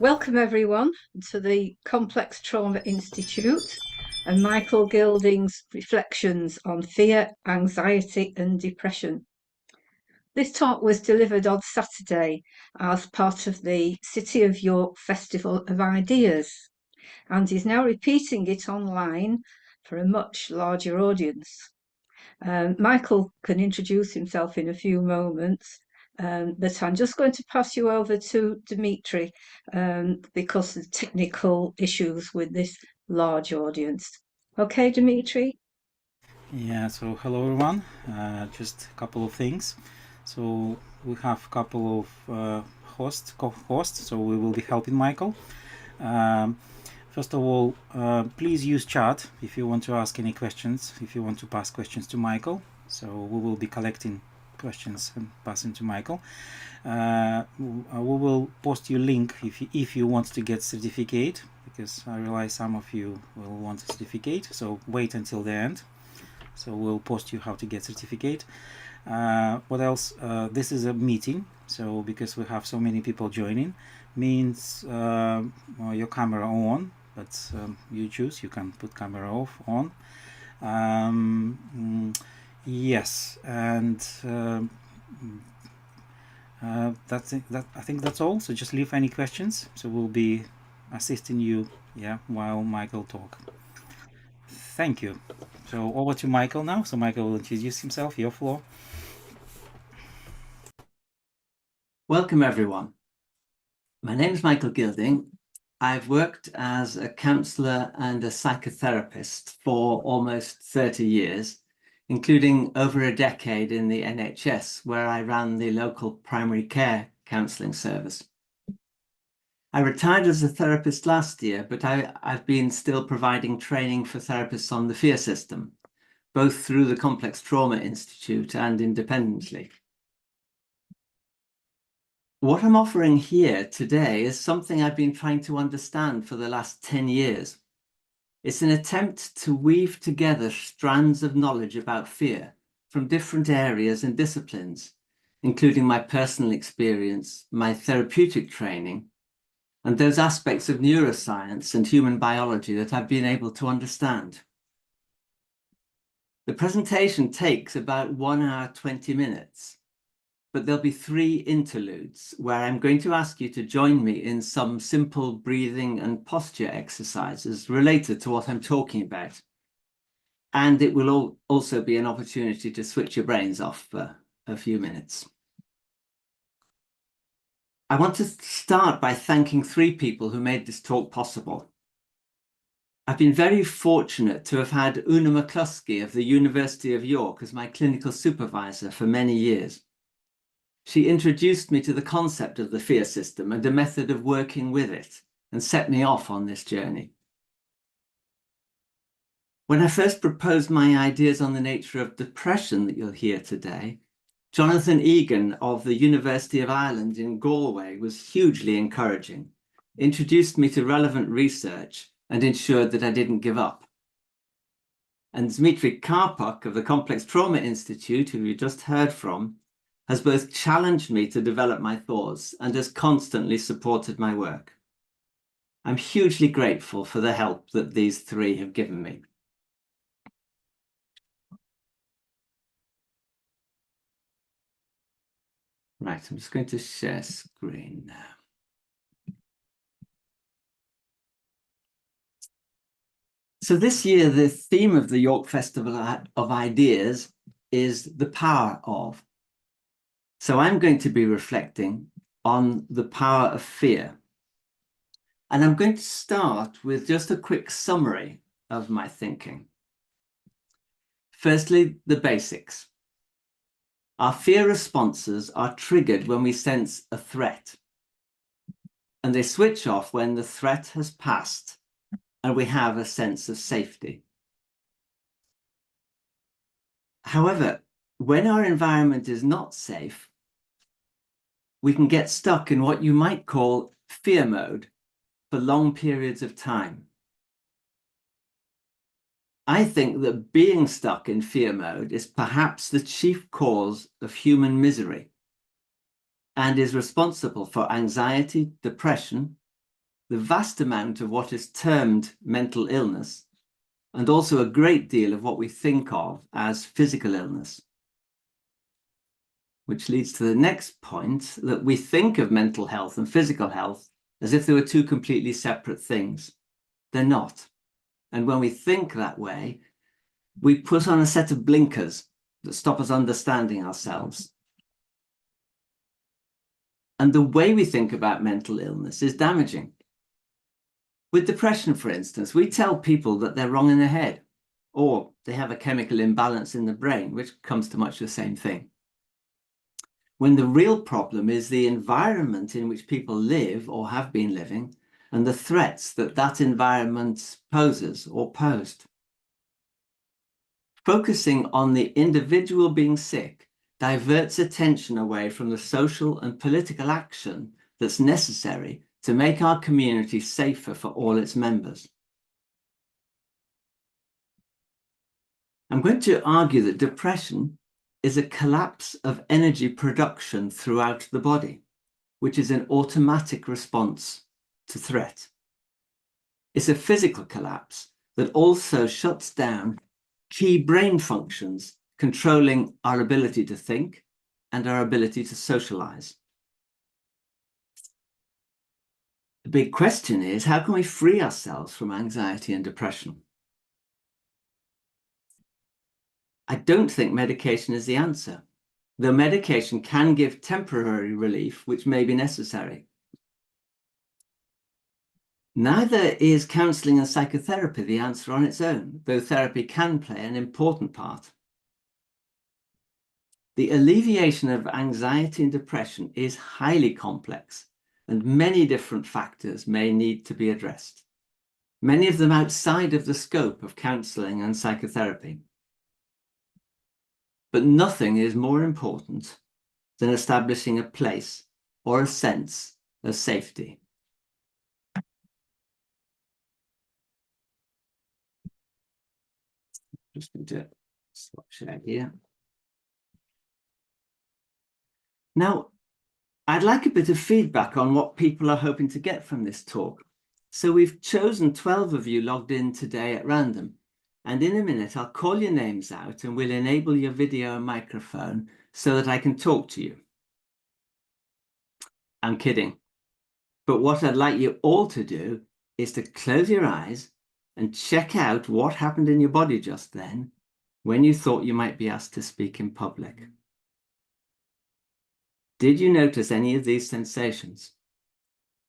Welcome everyone to the Complex Trauma Institute and Michael Gilding's reflections on fear, anxiety and depression. This talk was delivered on Saturday as part of the City of York Festival of Ideas and is now repeating it online for a much larger audience. Michael can introduce himself in a few moments, but I'm just going to pass you over to Dimitri because of technical issues with this large audience. Okay, Dimitri? Yeah, so hello everyone. Just a couple of things. So we have a couple of co-hosts, so we will be helping Michael. Um, First of all, please use chat if you want to ask any questions, if you want to pass questions to Michael. So we will be collecting questions and passing to Michael. We will post you link if you want to get certificate, because I realize some of you will want a certificate. So wait until the end. So we'll post you how to get certificate. What else? This is a meeting, so because we have so many people joining, means your camera on, but you choose. You can put camera off, on. Yes, and that's it. I think that's all. So just leave any questions. So we'll be assisting you, yeah, while Michael talk. Thank you. So over to Michael now. So Michael will introduce himself. Your floor. Welcome, everyone. My name is Michael Gilding. I've worked as a counsellor and a psychotherapist for almost 30 years, including over a decade in the NHS, where I ran the local primary care counselling service. I retired as a therapist last year, but I've been still providing training for therapists on the fear system, both through the Complex Trauma Institute and independently. What I'm offering here today is something I've been trying to understand for the last 10 years. It's an attempt to weave together strands of knowledge about fear from different areas and disciplines, including my personal experience, my therapeutic training, and those aspects of neuroscience and human biology that I've been able to understand. The presentation takes about 1 hour, 20 minutes. But there'll be 3 interludes where I'm going to ask you to join me in some simple breathing and posture exercises related to what I'm talking about. And it will also be an opportunity to switch your brains off for a few minutes. I want to start by thanking 3 people who made this talk possible. I've been very fortunate to have had Una McCluskey of the University of York as my clinical supervisor for many years. She introduced me to the concept of the fear system and a method of working with it, and set me off on this journey. When I first proposed my ideas on the nature of depression that you'll hear today, Jonathan Egan of the University of Ireland in Galway was hugely encouraging, introduced me to relevant research, and ensured that I didn't give up. And Dmitry Karpuk of the Complex Trauma Institute, who you just heard from, has both challenged me to develop my thoughts and has constantly supported my work. I'm hugely grateful for the help that these 3 have given me. Right, I'm just going to share screen now. So this year, the theme of the York Festival of Ideas is the power of. So I'm going to be reflecting on the power of fear. And I'm going to start with just a quick summary of my thinking. Firstly, the basics. Our fear responses are triggered when we sense a threat, and they switch off when the threat has passed and we have a sense of safety. However, when our environment is not safe, we can get stuck in what you might call fear mode for long periods of time. I think that being stuck in fear mode is perhaps the chief cause of human misery and is responsible for anxiety, depression, the vast amount of what is termed mental illness, and also a great deal of what we think of as physical illness. Which leads to the next point, that we think of mental health and physical health as if they were two completely separate things. They're not. And when we think that way, we put on a set of blinkers that stop us understanding ourselves. And the way we think about mental illness is damaging. With depression, for instance, we tell people that they're wrong in their head, or they have a chemical imbalance in the brain, which comes to much the same thing. When the real problem is the environment in which people live or have been living, and the threats that that environment poses or posed. Focusing on the individual being sick diverts attention away from the social and political action that's necessary to make our community safer for all its members. I'm going to argue that depression is a collapse of energy production throughout the body, which is an automatic response to threat. It's a physical collapse that also shuts down key brain functions controlling our ability to think and our ability to socialize. The big question is, how can we free ourselves from anxiety and depression? I don't think medication is the answer, though medication can give temporary relief, which may be necessary. Neither is counselling and psychotherapy the answer on its own, though therapy can play an important part. The alleviation of anxiety and depression is highly complex, and many different factors may need to be addressed, many of them outside of the scope of counselling and psychotherapy. But nothing is more important than establishing a place or a sense of safety. Just going to stop share here. Now, I'd like a bit of feedback on what people are hoping to get from this talk. So we've chosen 12 of you logged in today at random. And in a minute, I'll call your names out and we'll enable your video and microphone so that I can talk to you. I'm kidding. But what I'd like you all to do is to close your eyes and check out what happened in your body just then when you thought you might be asked to speak in public. Did you notice any of these sensations?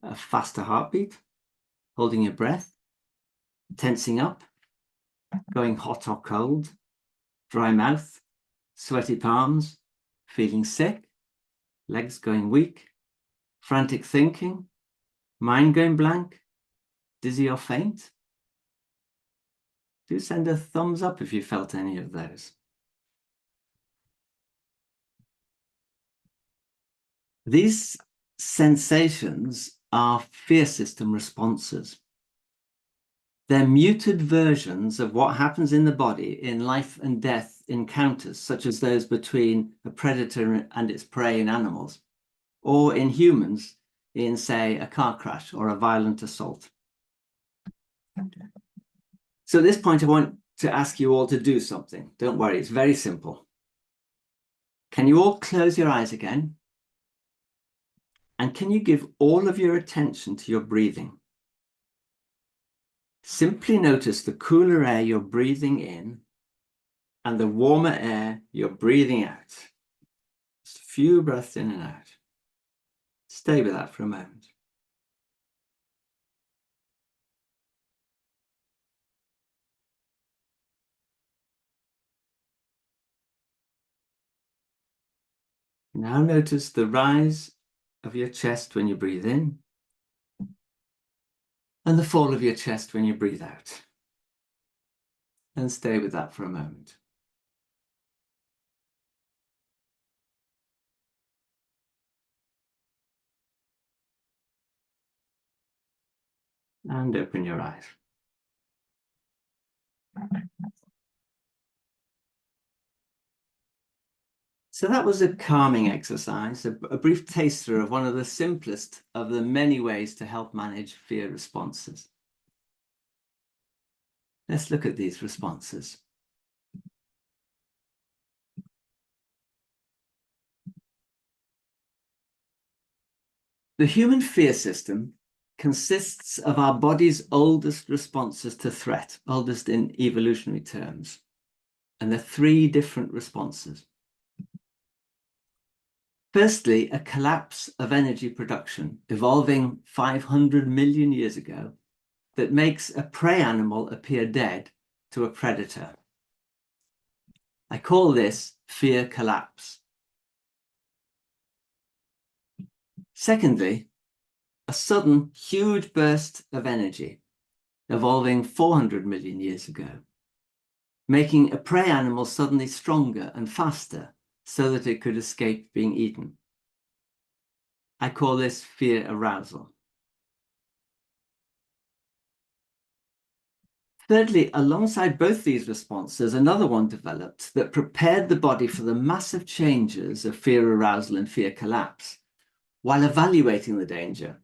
A faster heartbeat, holding your breath, tensing up, going hot or cold, dry mouth, sweaty palms, feeling sick, legs going weak, frantic thinking, mind going blank, dizzy or faint? Do send a thumbs up if you felt any of those. These sensations are fear system responses. They're muted versions of what happens in the body in life and death encounters, such as those between a predator and its prey in animals, or in humans in, say, a car crash or a violent assault. So at this point, I want to ask you all to do something. Don't worry, it's very simple. Can you all close your eyes again? And can you give all of your attention to your breathing? Simply notice the cooler air you're breathing in and the warmer air you're breathing out. Just a few breaths in and out. Stay with that for a moment. Now notice the rise of your chest when you breathe in and the fall of your chest when you breathe out. And stay with that for a moment. And open your eyes. So that was a calming exercise, a brief taster of one of the simplest of the many ways to help manage fear responses. Let's look at these responses. The human fear system consists of our body's oldest responses to threat, oldest in evolutionary terms. And there are three different responses. Firstly, a collapse of energy production, evolving 500 million years ago, that makes a prey animal appear dead to a predator. I call this fear collapse. Secondly, a sudden huge burst of energy, evolving 400 million years ago, making a prey animal suddenly stronger and faster so that it could escape being eaten. I call this fear arousal. Thirdly, alongside both these responses, another one developed that prepared the body for the massive changes of fear arousal and fear collapse while evaluating the danger.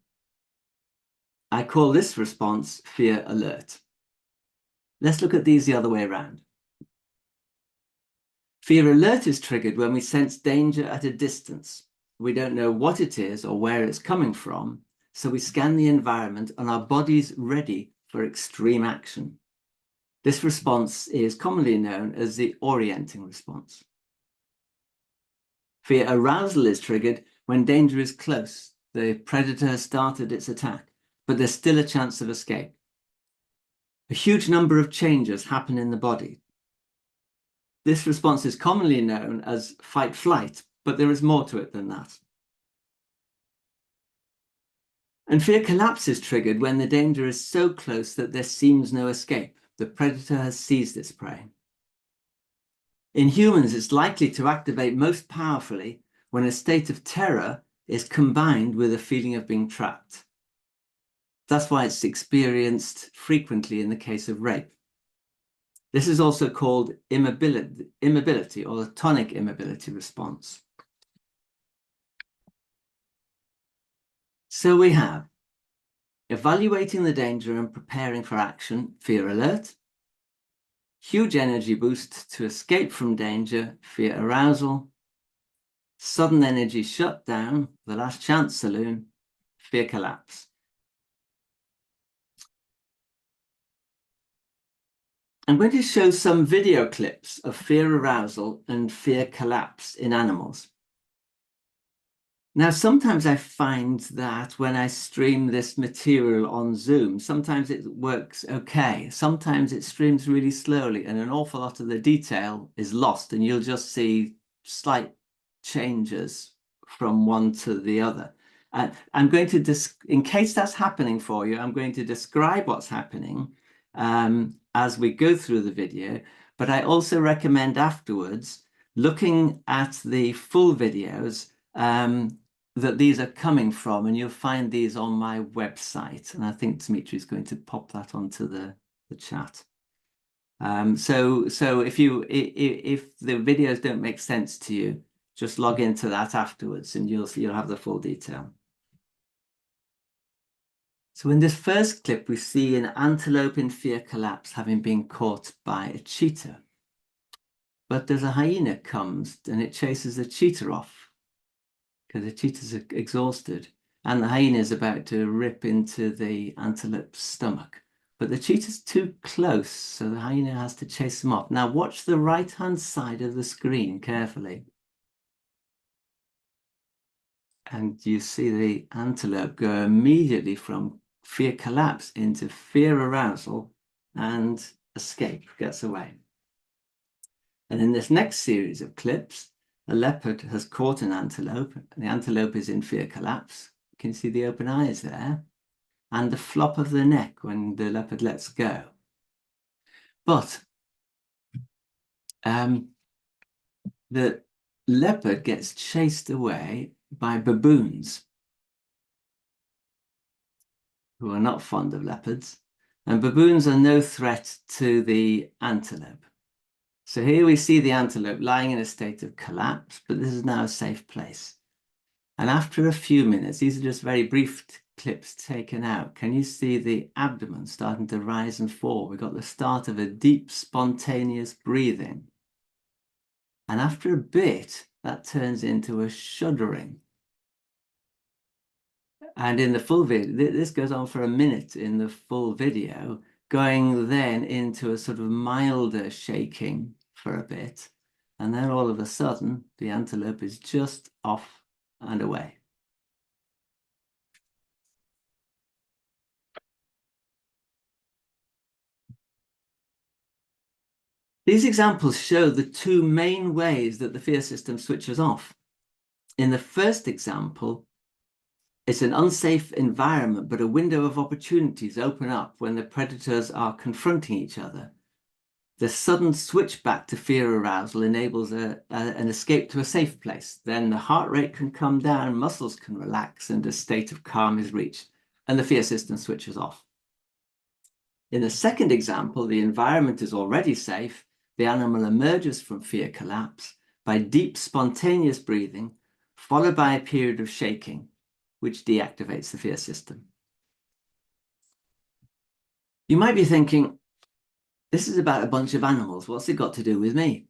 I call this response fear alert. Let's look at these the other way around. Fear alert is triggered when we sense danger at a distance. We don't know what it is or where it's coming from, so we scan the environment and our body's ready for extreme action. This response is commonly known as the orienting response. Fear arousal is triggered when danger is close. The predator has started its attack, but there's still a chance of escape. A huge number of changes happen in the body. This response is commonly known as fight-flight, but there is more to it than that. And fear collapse is triggered when the danger is so close that there seems no escape. The predator has seized its prey. In humans, it's likely to activate most powerfully when a state of terror is combined with a feeling of being trapped. That's why it's experienced frequently in the case of rape. This is also called immobility or the tonic immobility response. So we have evaluating the danger and preparing for action, fear alert, huge energy boost to escape from danger, fear arousal, sudden energy shutdown, the last chance saloon, fear collapse. I'm going to show some video clips of fear arousal and fear collapse in animals. Now, sometimes I find that when I stream this material on Zoom, sometimes it works okay. Sometimes it streams really slowly and an awful lot of the detail is lost and you'll just see slight changes from one to the other. I'm going to, in case that's happening for you, I'm going to describe what's happening as we go through the video, but I also recommend afterwards looking at the full videos that these are coming from, and you'll find these on my website. And I think Dmitry is going to pop that onto the chat. So if the videos don't make sense to you, just log into that afterwards and you'll have the full detail. So in this first clip, we see an antelope in fear collapse having been caught by a cheetah. But there's a hyena comes and it chases the cheetah off because the cheetah's exhausted and the hyena is about to rip into the antelope's stomach. But the cheetah's too close, so the hyena has to chase him off. Now watch the right-hand side of the screen carefully. And you see the antelope go immediately from fear collapse into fear arousal and escape, gets away. And in this next series of clips, a leopard has caught an antelope, and the antelope is in fear collapse. You can see the open eyes there, and the flop of the neck when the leopard lets go. But the leopard gets chased away by baboons, who are not fond of leopards, and baboons are no threat to the antelope. So here we see the antelope lying in a state of collapse, but this is now a safe place. And after a few minutes, these are just very brief clips taken out. Can you see the abdomen starting to rise and fall? We've got the start of a deep, spontaneous breathing. And after a bit, that turns into a shuddering. And in the full video, this goes on for a minute in the full video, going then into a sort of milder shaking for a bit. And then all of a sudden, the antelope is just off and away. These examples show the two main ways that the fear system switches off. In the first example, it's an unsafe environment, but a window of opportunities open up when the predators are confronting each other. The sudden switch back to fear arousal enables an escape to a safe place. Then the heart rate can come down, muscles can relax, and a state of calm is reached, and the fear system switches off. In the second example, the environment is already safe. The animal emerges from fear collapse by deep, spontaneous breathing, followed by a period of shaking, which deactivates the fear system. You might be thinking, this is about a bunch of animals. What's it got to do with me?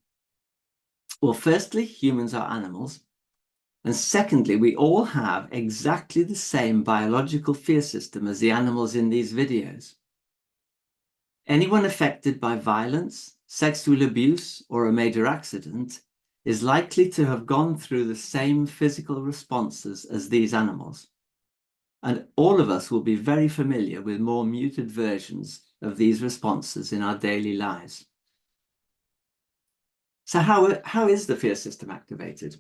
Well, firstly, humans are animals. And secondly, we all have exactly the same biological fear system as the animals in these videos. Anyone affected by violence, sexual abuse, or a major accident is likely to have gone through the same physical responses as these animals. And all of us will be very familiar with more muted versions of these responses in our daily lives. So how is the fear system activated?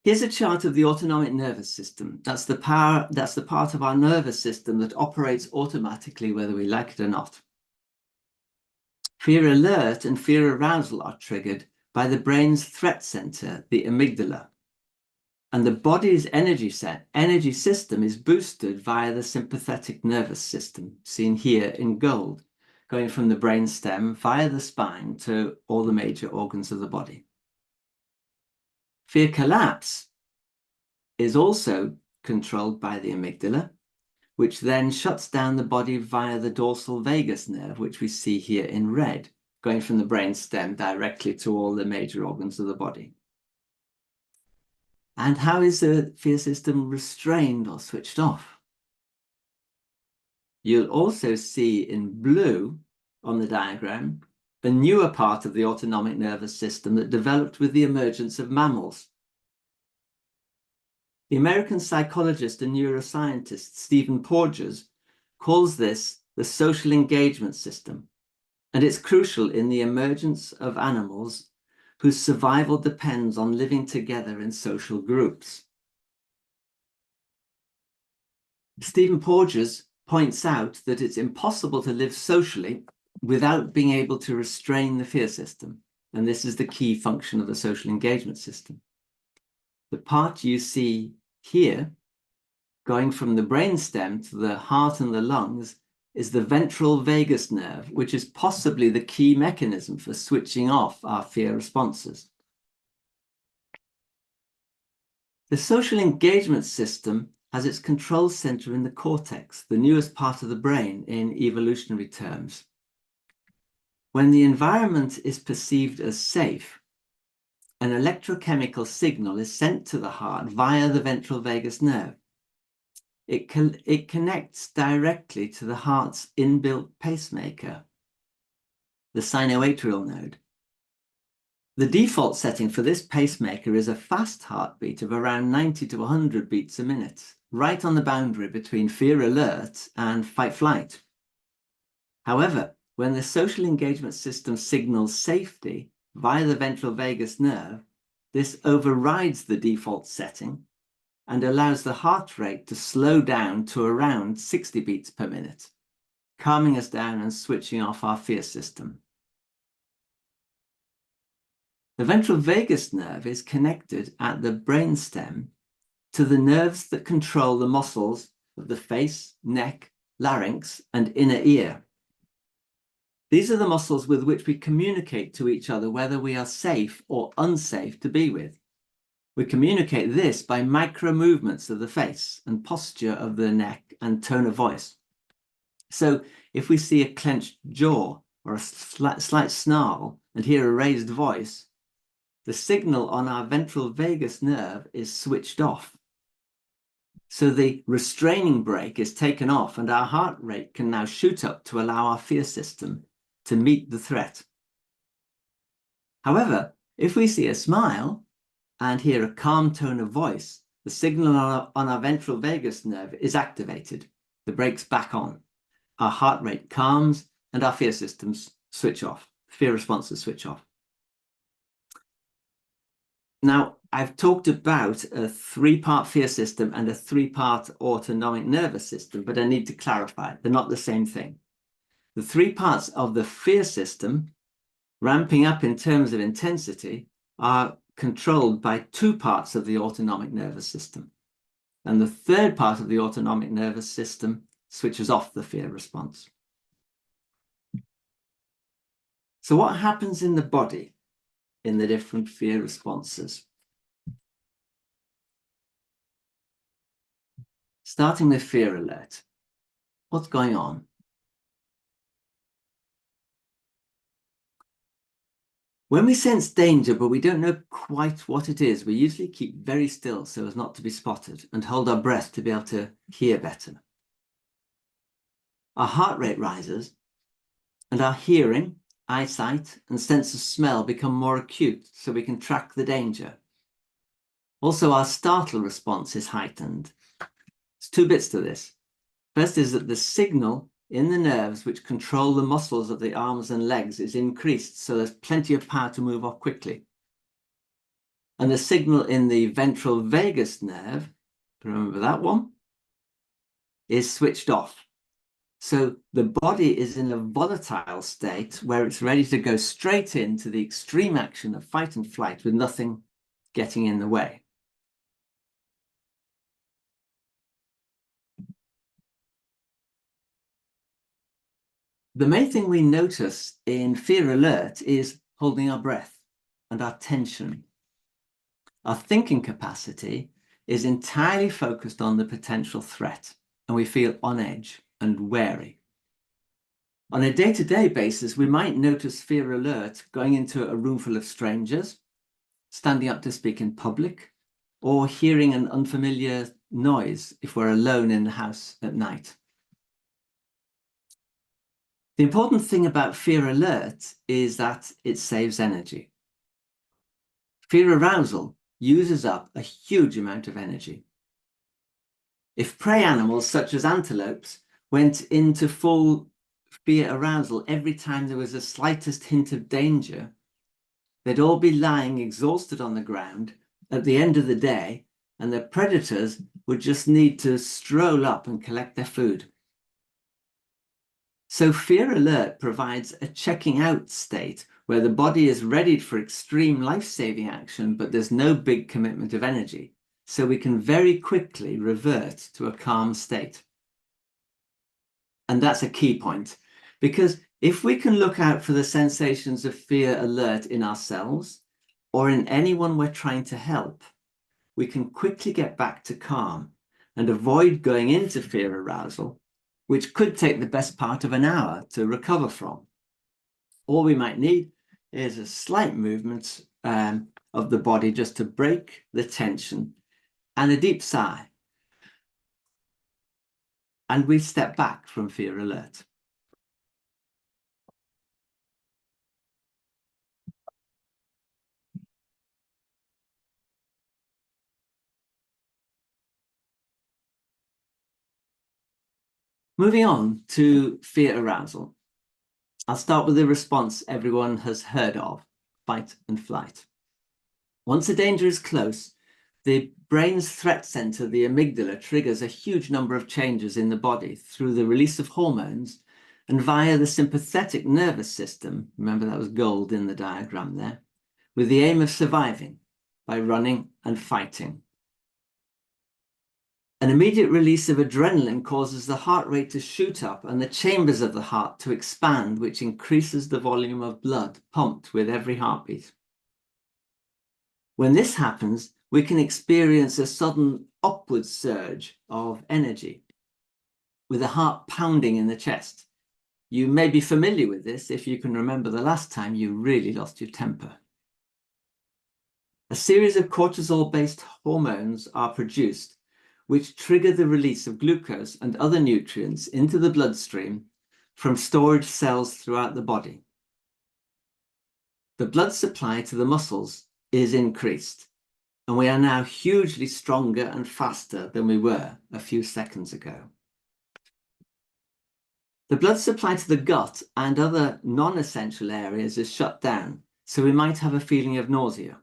Here's a chart of the autonomic nervous system. That's the part of our nervous system that operates automatically whether we like it or not. Fear alert and fear arousal are triggered by the brain's threat center, the amygdala. And the body's energy system is boosted via the sympathetic nervous system, seen here in gold, going from the brainstem via the spine to all the major organs of the body. Fear collapse is also controlled by the amygdala, which then shuts down the body via the dorsal vagus nerve, which we see here in red, going from the brainstem directly to all the major organs of the body. And how is the fear system restrained or switched off? You'll also see in blue on the diagram a newer part of the autonomic nervous system that developed with the emergence of mammals. The American psychologist and neuroscientist Stephen Porges calls this the social engagement system, and it's crucial in the emergence of animals whose survival depends on living together in social groups. Stephen Porges points out that it's impossible to live socially without being able to restrain the fear system, and this is the key function of the social engagement system. The part you see here, going from the brainstem to the heart and the lungs, is the ventral vagus nerve, which is possibly the key mechanism for switching off our fear responses. The social engagement system has its control center in the cortex, the newest part of the brain in evolutionary terms. When the environment is perceived as safe, an electrochemical signal is sent to the heart via the ventral vagus nerve. It connects directly to the heart's inbuilt pacemaker, the sinoatrial node. The default setting for this pacemaker is a fast heartbeat of around 90 to 100 beats a minute, right on the boundary between fear alert and fight flight. However, when the social engagement system signals safety via the ventral vagus nerve, this overrides the default setting and allows the heart rate to slow down to around 60 beats per minute, calming us down and switching off our fear system. The ventral vagus nerve is connected at the brainstem to the nerves that control the muscles of the face, neck, larynx, and inner ear. These are the muscles with which we communicate to each other whether we are safe or unsafe to be with. We communicate this by micro movements of the face and posture of the neck and tone of voice. So if we see a clenched jaw or a slight snarl and hear a raised voice, the signal on our ventral vagus nerve is switched off. So the restraining brake is taken off and our heart rate can now shoot up to allow our fear system to meet the threat. However, if we see a smile and hear a calm tone of voice, the signal on our ventral vagus nerve is activated. The brake's back on. Our heart rate calms and our fear systems switch off. Fear responses switch off. Now, I've talked about a 3-part fear system and a 3-part autonomic nervous system, but I need to clarify, they're not the same thing. The 3 parts of the fear system, ramping up in terms of intensity, are controlled by 2 parts of the autonomic nervous system. And the 3rd part of the autonomic nervous system switches off the fear response. So what happens in the body in the different fear responses? Starting with fear alert. What's going on? When we sense danger, but we don't know quite what it is, we usually keep very still so as not to be spotted and hold our breath to be able to hear better. Our heart rate rises and our hearing, eyesight, and sense of smell become more acute so we can track the danger. Also, our startle response is heightened. There's 2 bits to this. First is that the signal in the nerves which control the muscles of the arms and legs is increased, so there's plenty of power to move off quickly. And the signal in the ventral vagus nerve, remember that one, is switched off. So the body is in a volatile state where it's ready to go straight into the extreme action of fight and flight with nothing getting in the way. The main thing we notice in fear alert is holding our breath and our tension. Our thinking capacity is entirely focused on the potential threat, and we feel on edge and wary. On a day-to-day basis, we might notice fear alert going into a room full of strangers, standing up to speak in public, or hearing an unfamiliar noise if we're alone in the house at night. The important thing about fear alert is that it saves energy. Fear arousal uses up a huge amount of energy. If prey animals such as antelopes went into full fear arousal every time there was the slightest hint of danger, they'd all be lying exhausted on the ground at the end of the day, and the predators would just need to stroll up and collect their food. So fear alert provides a checking out state where the body is ready for extreme life-saving action, but there's no big commitment of energy. So we can very quickly revert to a calm state. And that's a key point, because if we can look out for the sensations of fear alert in ourselves or in anyone we're trying to help, we can quickly get back to calm and avoid going into fear arousal, which could take the best part of an hour to recover from. All we might need is a slight movement of the body just to break the tension and a deep sigh. And we step back from fear alert. Moving on to fear arousal. I'll start with the response everyone has heard of, fight and flight. Once a danger is close, the brain's threat center, the amygdala, triggers a huge number of changes in the body through the release of hormones and via the sympathetic nervous system. Remember that was gold in the diagram there, with the aim of surviving by running and fighting. An immediate release of adrenaline causes the heart rate to shoot up and the chambers of the heart to expand, which increases the volume of blood pumped with every heartbeat. When this happens, we can experience a sudden upward surge of energy with a heart pounding in the chest. You may be familiar with this if you can remember the last time you really lost your temper. A series of cortisol-based hormones are produced, which trigger the release of glucose and other nutrients into the bloodstream from storage cells throughout the body. The blood supply to the muscles is increased, and we are now hugely stronger and faster than we were a few seconds ago. The blood supply to the gut and other non-essential areas is shut down, so we might have a feeling of nausea.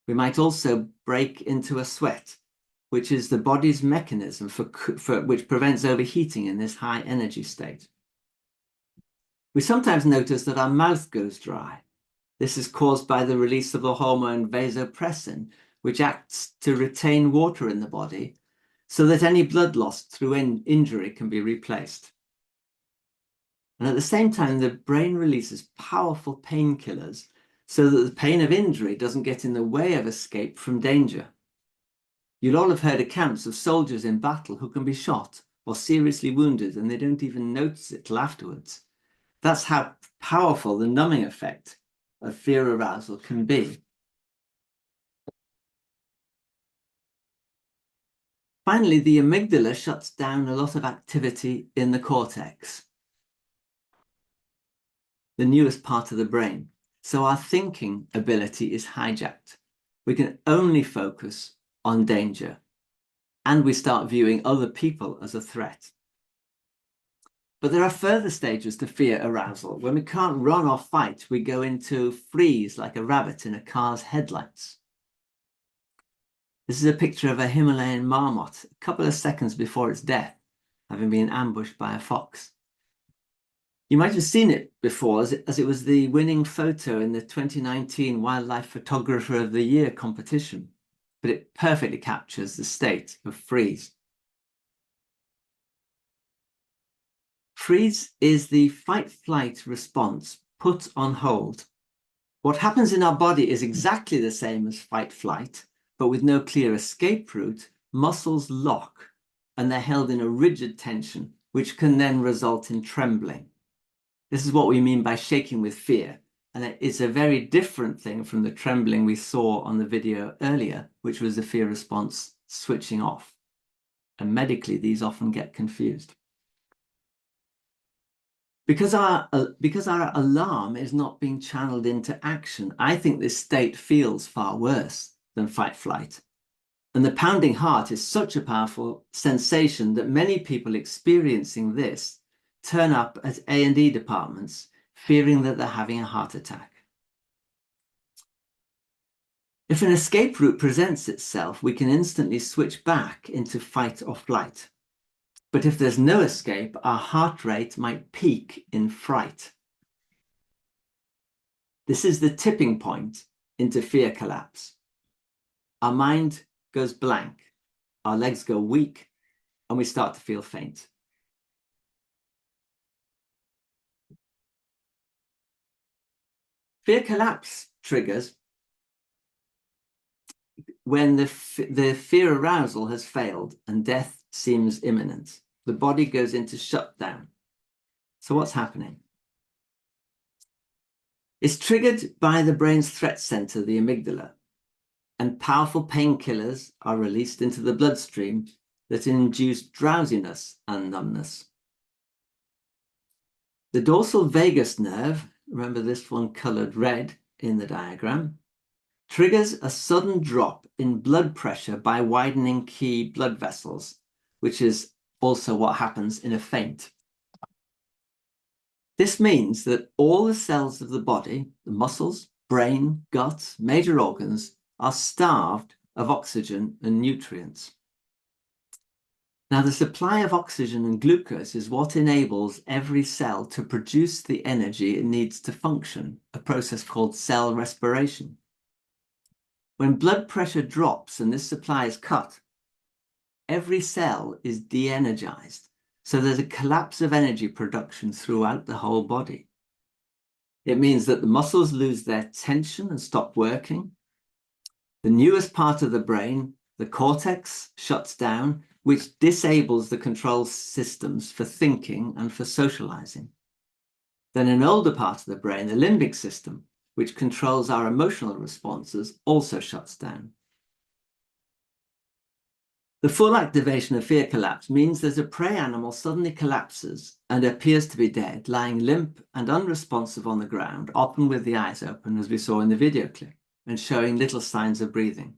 We might also break into a sweat, which is the body's mechanism which prevents overheating in this high energy state. We sometimes notice that our mouth goes dry. This is caused by the release of the hormone vasopressin, which acts to retain water in the body so that any blood lost through injury can be replaced. And at the same time, the brain releases powerful painkillers so that the pain of injury doesn't get in the way of escape from danger. You'll all have heard accounts of soldiers in battle who can be shot or seriously wounded and they don't even notice it till afterwards. That's how powerful the numbing effect of fear arousal can be. Finally, the amygdala shuts down a lot of activity in the cortex, the newest part of the brain. So our thinking ability is hijacked. We can only focus on danger, and we start viewing other people as a threat. But there are further stages to fear arousal. When we can't run or fight, we go into freeze like a rabbit in a car's headlights. This is a picture of a Himalayan marmot a couple of seconds before its death, having been ambushed by a fox. You might have seen it before as it was the winning photo in the 2019 Wildlife Photographer of the Year competition, but it perfectly captures the state of freeze. Freeze is the fight-flight response put on hold. What happens in our body is exactly the same as fight-flight, but with no clear escape route. Muscles lock and they're held in a rigid tension, which can then result in trembling. This is what we mean by shaking with fear, and it's a very different thing from the trembling we saw on the video earlier, which was the fear response switching off. And medically, these often get confused. Because our alarm is not being channeled into action, I think this state feels far worse than fight-flight. And the pounding heart is such a powerful sensation that many people experiencing this turn up at A&E departments fearing that they're having a heart attack. If an escape route presents itself, we can instantly switch back into fight or flight. But if there's no escape, our heart rate might peak in fright. This is the tipping point into fear collapse. Our mind goes blank, our legs go weak, and we start to feel faint. Fear collapse triggers when the fear arousal has failed and death seems imminent. The body goes into shutdown. So what's happening? It's triggered by the brain's threat center, the amygdala, and powerful painkillers are released into the bloodstream that induce drowsiness and numbness. The dorsal vagus nerve, remember this one colored red in the diagram, triggers a sudden drop in blood pressure by widening key blood vessels, which is also what happens in a faint. This means that all the cells of the body, the muscles, brain, gut, major organs, are starved of oxygen and nutrients. Now, the supply of oxygen and glucose is what enables every cell to produce the energy it needs to function, a process called cell respiration. When blood pressure drops and this supply is cut, every cell is de-energized. So there's a collapse of energy production throughout the whole body. It means that the muscles lose their tension and stop working. The newest part of the brain, the cortex, shuts down, which disables the control systems for thinking and for socializing. Then an older part of the brain, the limbic system, which controls our emotional responses, also shuts down. The full activation of fear collapse means that a prey animal suddenly collapses and appears to be dead, lying limp and unresponsive on the ground, often with the eyes open, as we saw in the video clip, and showing little signs of breathing.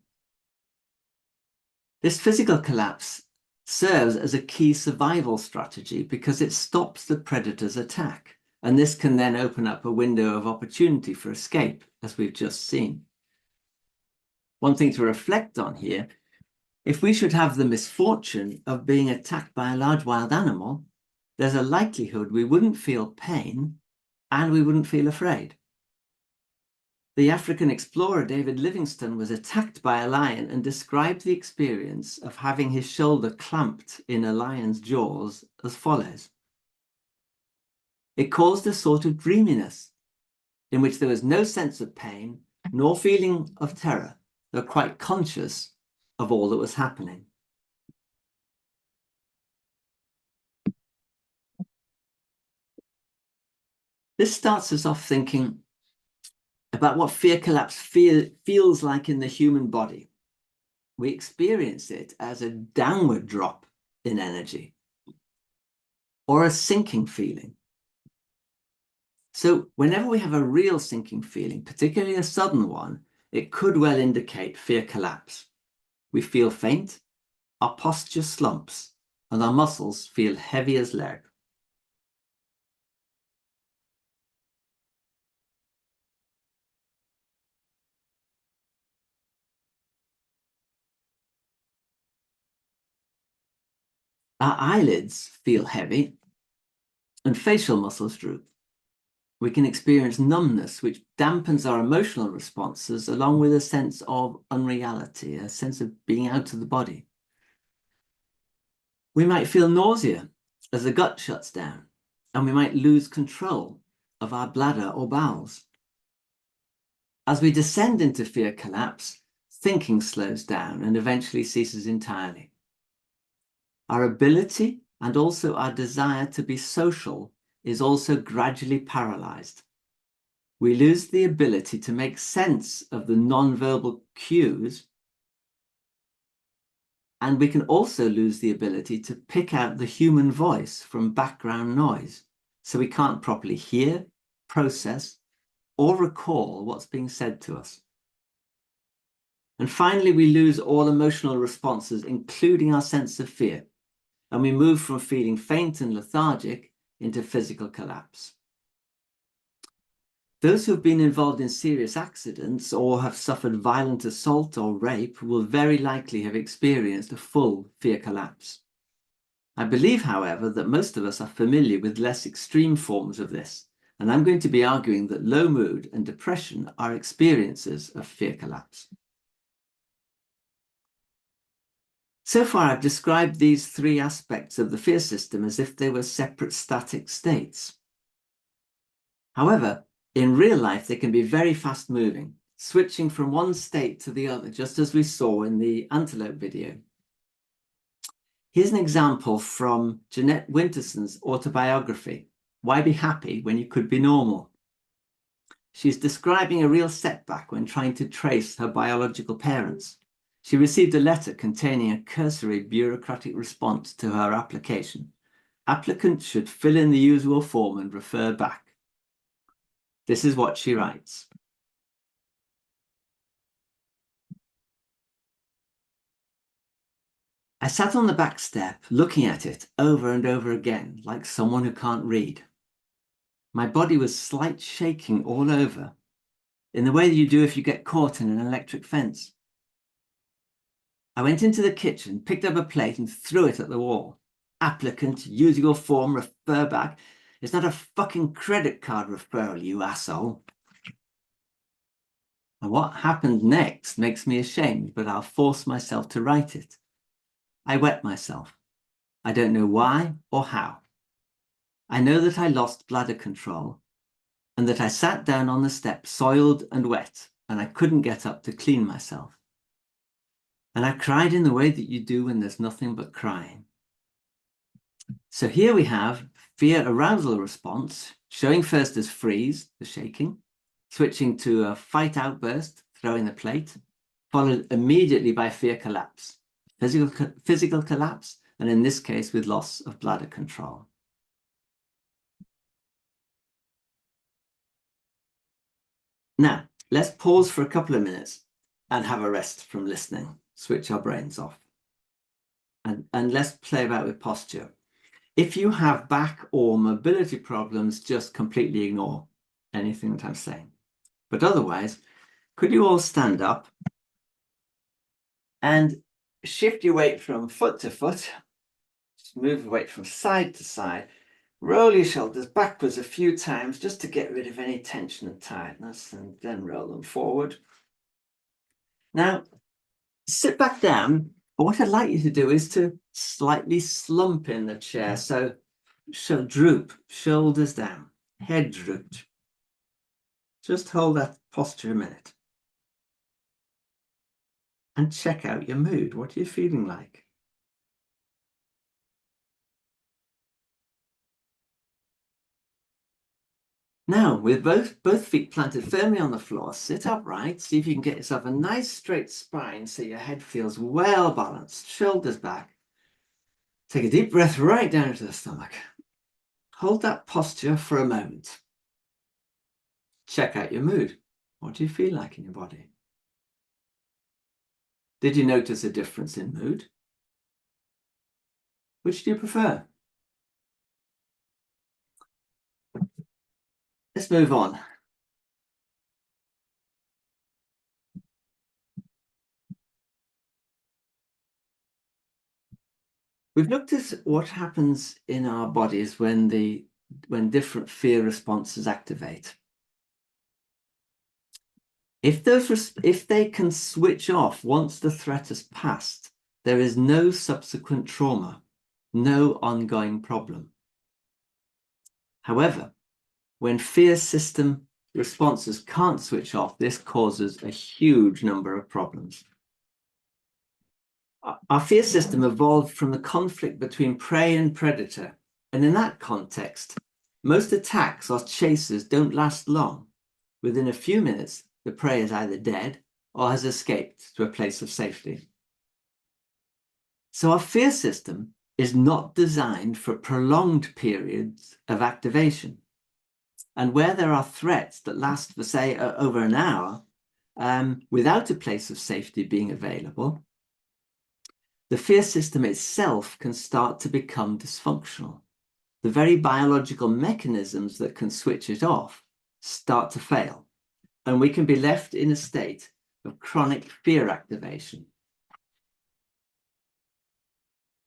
This physical collapse serves as a key survival strategy because it stops the predator's attack, and this can then open up a window of opportunity for escape, as we've just seen. One thing to reflect on here: if we should have the misfortune of being attacked by a large wild animal, there's a likelihood we wouldn't feel pain and we wouldn't feel afraid. The African explorer David Livingstone was attacked by a lion and described the experience of having his shoulder clamped in a lion's jaws as follows. It caused a sort of dreaminess in which there was no sense of pain nor feeling of terror, though quite conscious of all that was happening. This starts us off thinking about what fear collapse feels like in the human body. We experience it as a downward drop in energy or a sinking feeling. So whenever we have a real sinking feeling, particularly a sudden one, it could well indicate fear collapse. We feel faint, our posture slumps, and our muscles feel heavy as lead. Our eyelids feel heavy and facial muscles droop. We can experience numbness, which dampens our emotional responses, along with a sense of unreality, a sense of being out of the body. We might feel nausea as the gut shuts down, and we might lose control of our bladder or bowels. As we descend into fear collapse, thinking slows down and eventually ceases entirely. Our ability and also our desire to be social is also gradually paralyzed. We lose the ability to make sense of the non-verbal cues, and we can also lose the ability to pick out the human voice from background noise, so we can't properly hear, process, or recall what's being said to us. And finally, we lose all emotional responses, including our sense of fear, and we move from feeling faint and lethargic into physical collapse. Those who have been involved in serious accidents or have suffered violent assault or rape will very likely have experienced a full fear collapse. I believe, however, that most of us are familiar with less extreme forms of this, and I'm going to be arguing that low mood and depression are experiences of fear collapse. So far, I've described these three aspects of the fear system as if they were separate static states. However, in real life, they can be very fast moving, switching from one state to the other, just as we saw in the antelope video. Here's an example from Jeanette Winterson's autobiography, Why Be Happy When You Could Be Normal? She's describing a real setback when trying to trace her biological parents. She received a letter containing a cursory bureaucratic response to her application. Applicants should fill in the usual form and refer back. This is what she writes. I sat on the back step, looking at it over and over again, like someone who can't read. My body was slight shaking all over, in the way that you do if you get caught in an electric fence. I went into the kitchen, picked up a plate and threw it at the wall. Applicant, usual form, refer back. It's not a fucking credit card referral, you asshole. And what happened next makes me ashamed, but I'll force myself to write it. I wet myself. I don't know why or how. I know that I lost bladder control and that I sat down on the step soiled and wet, and I couldn't get up to clean myself. And I cried in the way that you do when there's nothing but crying. So here we have fear arousal response, showing first as freeze, the shaking, switching to a fight outburst, throwing the plate, followed immediately by fear collapse, physical collapse, and in this case with loss of bladder control. Now, let's pause for a couple of minutes and have a rest from listening, switch our brains off. And let's play about with posture. If you have back or mobility problems, just completely ignore anything that I'm saying. But otherwise, could you all stand up and shift your weight from foot to foot? Just move the weight from side to side. Roll your shoulders backwards a few times just to get rid of any tension and tiredness, and then roll them forward. Now, sit back down. But what I'd like you to do is to slightly slump in the chair. So droop, shoulders down, head drooped. Just hold that posture a minute. And check out your mood. What are you feeling like? Now, with both feet planted firmly on the floor, sit upright. See if you can get yourself a nice straight spine so your head feels well balanced, shoulders back. Take a deep breath right down into the stomach. Hold that posture for a moment. Check out your mood. What do you feel like in your body? Did you notice a difference in mood? Which do you prefer? Let's move on. We've looked at what happens in our bodies when different fear responses activate. If they can switch off once the threat has passed, there is no subsequent trauma, no ongoing problem. However, when fear system responses can't switch off, this causes a huge number of problems. Our fear system evolved from the conflict between prey and predator, and in that context, most attacks or chases don't last long. Within a few minutes, the prey is either dead or has escaped to a place of safety. So our fear system is not designed for prolonged periods of activation. And where there are threats that last for, say, over an hour, without a place of safety being available, the fear system itself can start to become dysfunctional. The very biological mechanisms that can switch it off start to fail, and we can be left in a state of chronic fear activation.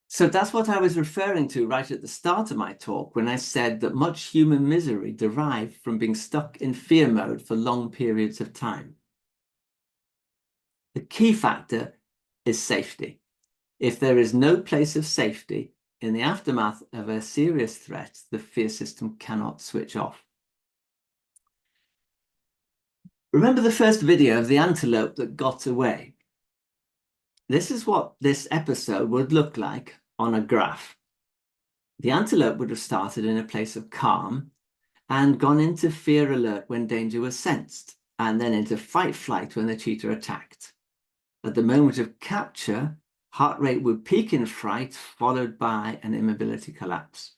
So that's what I was referring to right at the start of my talk when I said that much human misery derived from being stuck in fear mode for long periods of time. The key factor is safety. If there is no place of safety in the aftermath of a serious threat, the fear system cannot switch off. Remember the first video of the antelope that got away? This is what this episode would look like on a graph. The antelope would have started in a place of calm and gone into fear alert when danger was sensed, and then into fight flight when the cheetah attacked. At the moment of capture, heart rate would peak in fright, followed by an immobility collapse.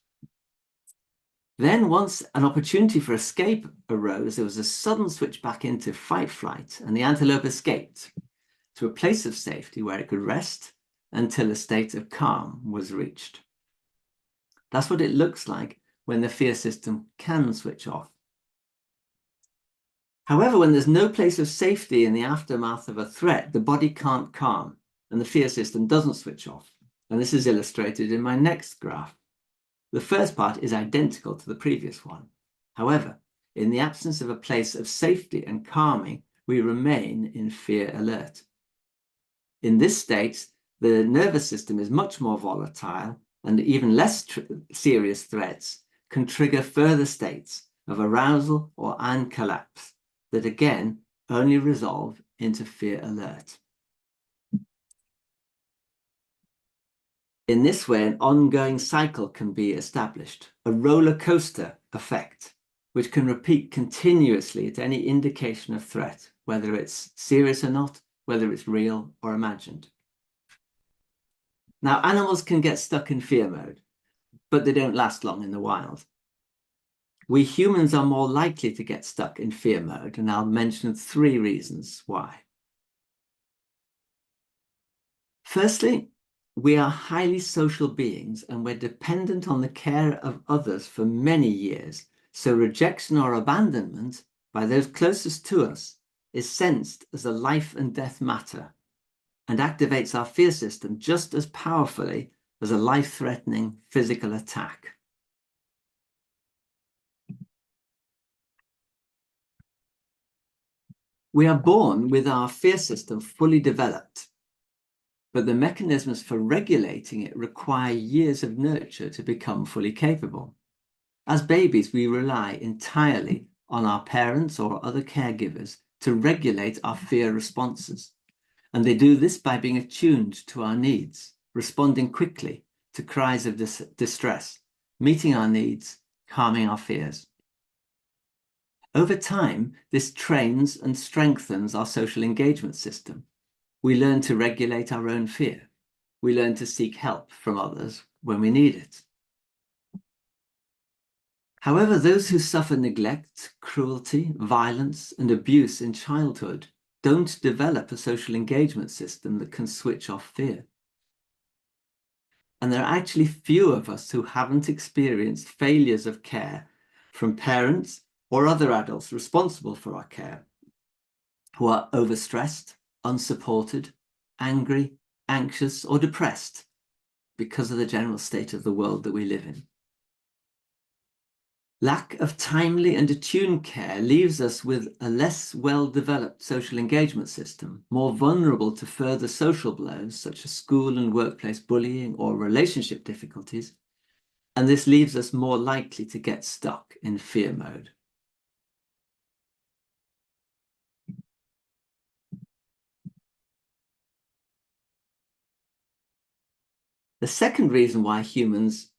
Then once an opportunity for escape arose, there was a sudden switch back into fight flight, and the antelope escaped to a place of safety where it could rest until a state of calm was reached. That's what it looks like when the fear system can switch off. However, when there's no place of safety in the aftermath of a threat, the body can't calm and the fear system doesn't switch off. And this is illustrated in my next graph. The first part is identical to the previous one. However, in the absence of a place of safety and calming, we remain in fear alert. In this state, the nervous system is much more volatile, and even less serious threats can trigger further states of arousal and collapse that again only resolve into fear alert. In this way, an ongoing cycle can be established, a roller coaster effect, which can repeat continuously at any indication of threat, whether it's serious or not, whether it's real or imagined. Now, animals can get stuck in fear mode, but they don't last long in the wild. We humans are more likely to get stuck in fear mode, and I'll mention 3 reasons why. Firstly, we are highly social beings and we're dependent on the care of others for many years, so rejection or abandonment by those closest to us is sensed as a life and death matter and activates our fear system just as powerfully as a life-threatening physical attack. We are born with our fear system fully developed, but the mechanisms for regulating it require years of nurture to become fully capable. As babies, we rely entirely on our parents or other caregivers to regulate our fear responses. And they do this by being attuned to our needs, responding quickly to cries of distress, meeting our needs, calming our fears. Over time, this trains and strengthens our social engagement system. We learn to regulate our own fear. We learn to seek help from others when we need it. However, those who suffer neglect, cruelty, violence, and abuse in childhood don't develop a social engagement system that can switch off fear. And there are actually few of us who haven't experienced failures of care from parents or other adults responsible for our care, who are overstressed, unsupported, angry, anxious, or depressed because of the general state of the world that we live in. Lack of timely and attuned care leaves us with a less well-developed social engagement system, more vulnerable to further social blows such as school and workplace bullying or relationship difficulties, and this leaves us more likely to get stuck in fear mode. The second reason why humans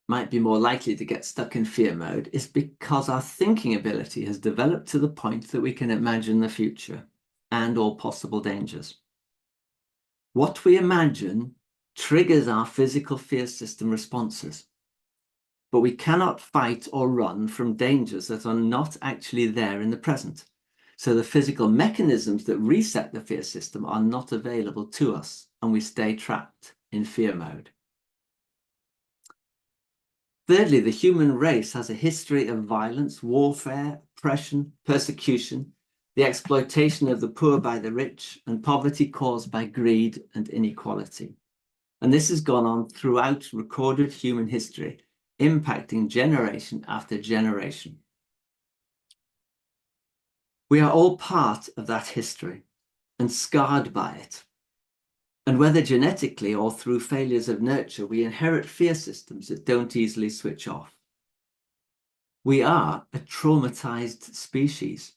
might be more likely to get stuck in fear mode is because our thinking ability has developed to the point that we can imagine the future and all possible dangers. What we imagine triggers our physical fear system responses, but we cannot fight or run from dangers that are not actually there in the present. So the physical mechanisms that reset the fear system are not available to us, and we stay trapped in fear mode. Thirdly, the human race has a history of violence, warfare, oppression, persecution, the exploitation of the poor by the rich, and poverty caused by greed and inequality. And this has gone on throughout recorded human history, impacting generation after generation. We are all part of that history and scarred by it. And whether genetically or through failures of nurture, we inherit fear systems that don't easily switch off. We are a traumatized species,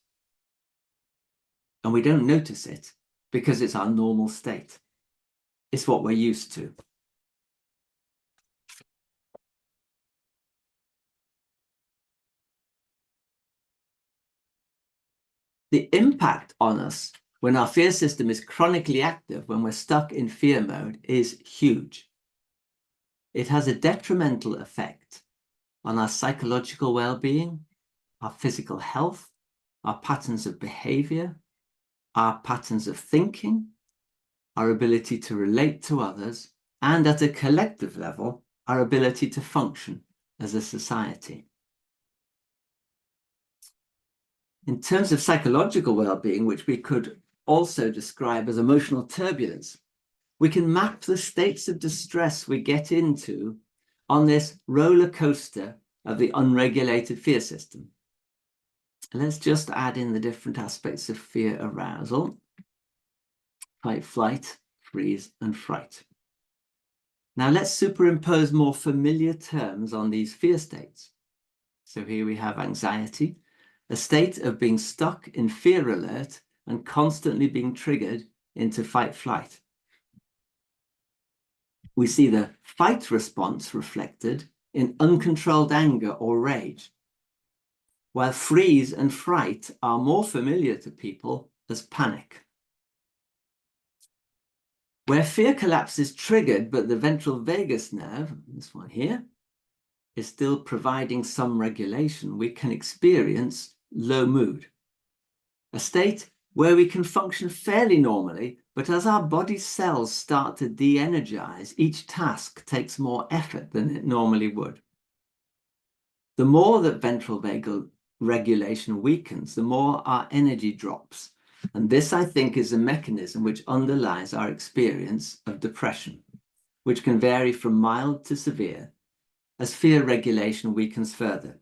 and we don't notice it because it's our normal state. It's what we're used to. The impact on us when our fear system is chronically active, when we're stuck in fear mode, is huge. It has a detrimental effect on our psychological well-being, our physical health, our patterns of behavior, our patterns of thinking, our ability to relate to others, and at a collective level, our ability to function as a society. In terms of psychological well-being, which we could also describe as emotional turbulence, we can map the states of distress we get into on this roller coaster of the unregulated fear system. Let's just add in the different aspects of fear arousal: fight, flight, freeze, and fright. Now let's superimpose more familiar terms on these fear states. So here we have anxiety, a state of being stuck in fear alert and constantly being triggered into fight-flight. We see the fight response reflected in uncontrolled anger or rage, while freeze and fright are more familiar to people as panic. Where fear collapse is triggered, but the ventral vagus nerve, this one here, is still providing some regulation, we can experience low mood, a state where we can function fairly normally, but as our body cells start to de-energize, each task takes more effort than it normally would. The more that ventral vagal regulation weakens, the more our energy drops. And this, I think, is a mechanism which underlies our experience of depression, which can vary from mild to severe as fear regulation weakens further.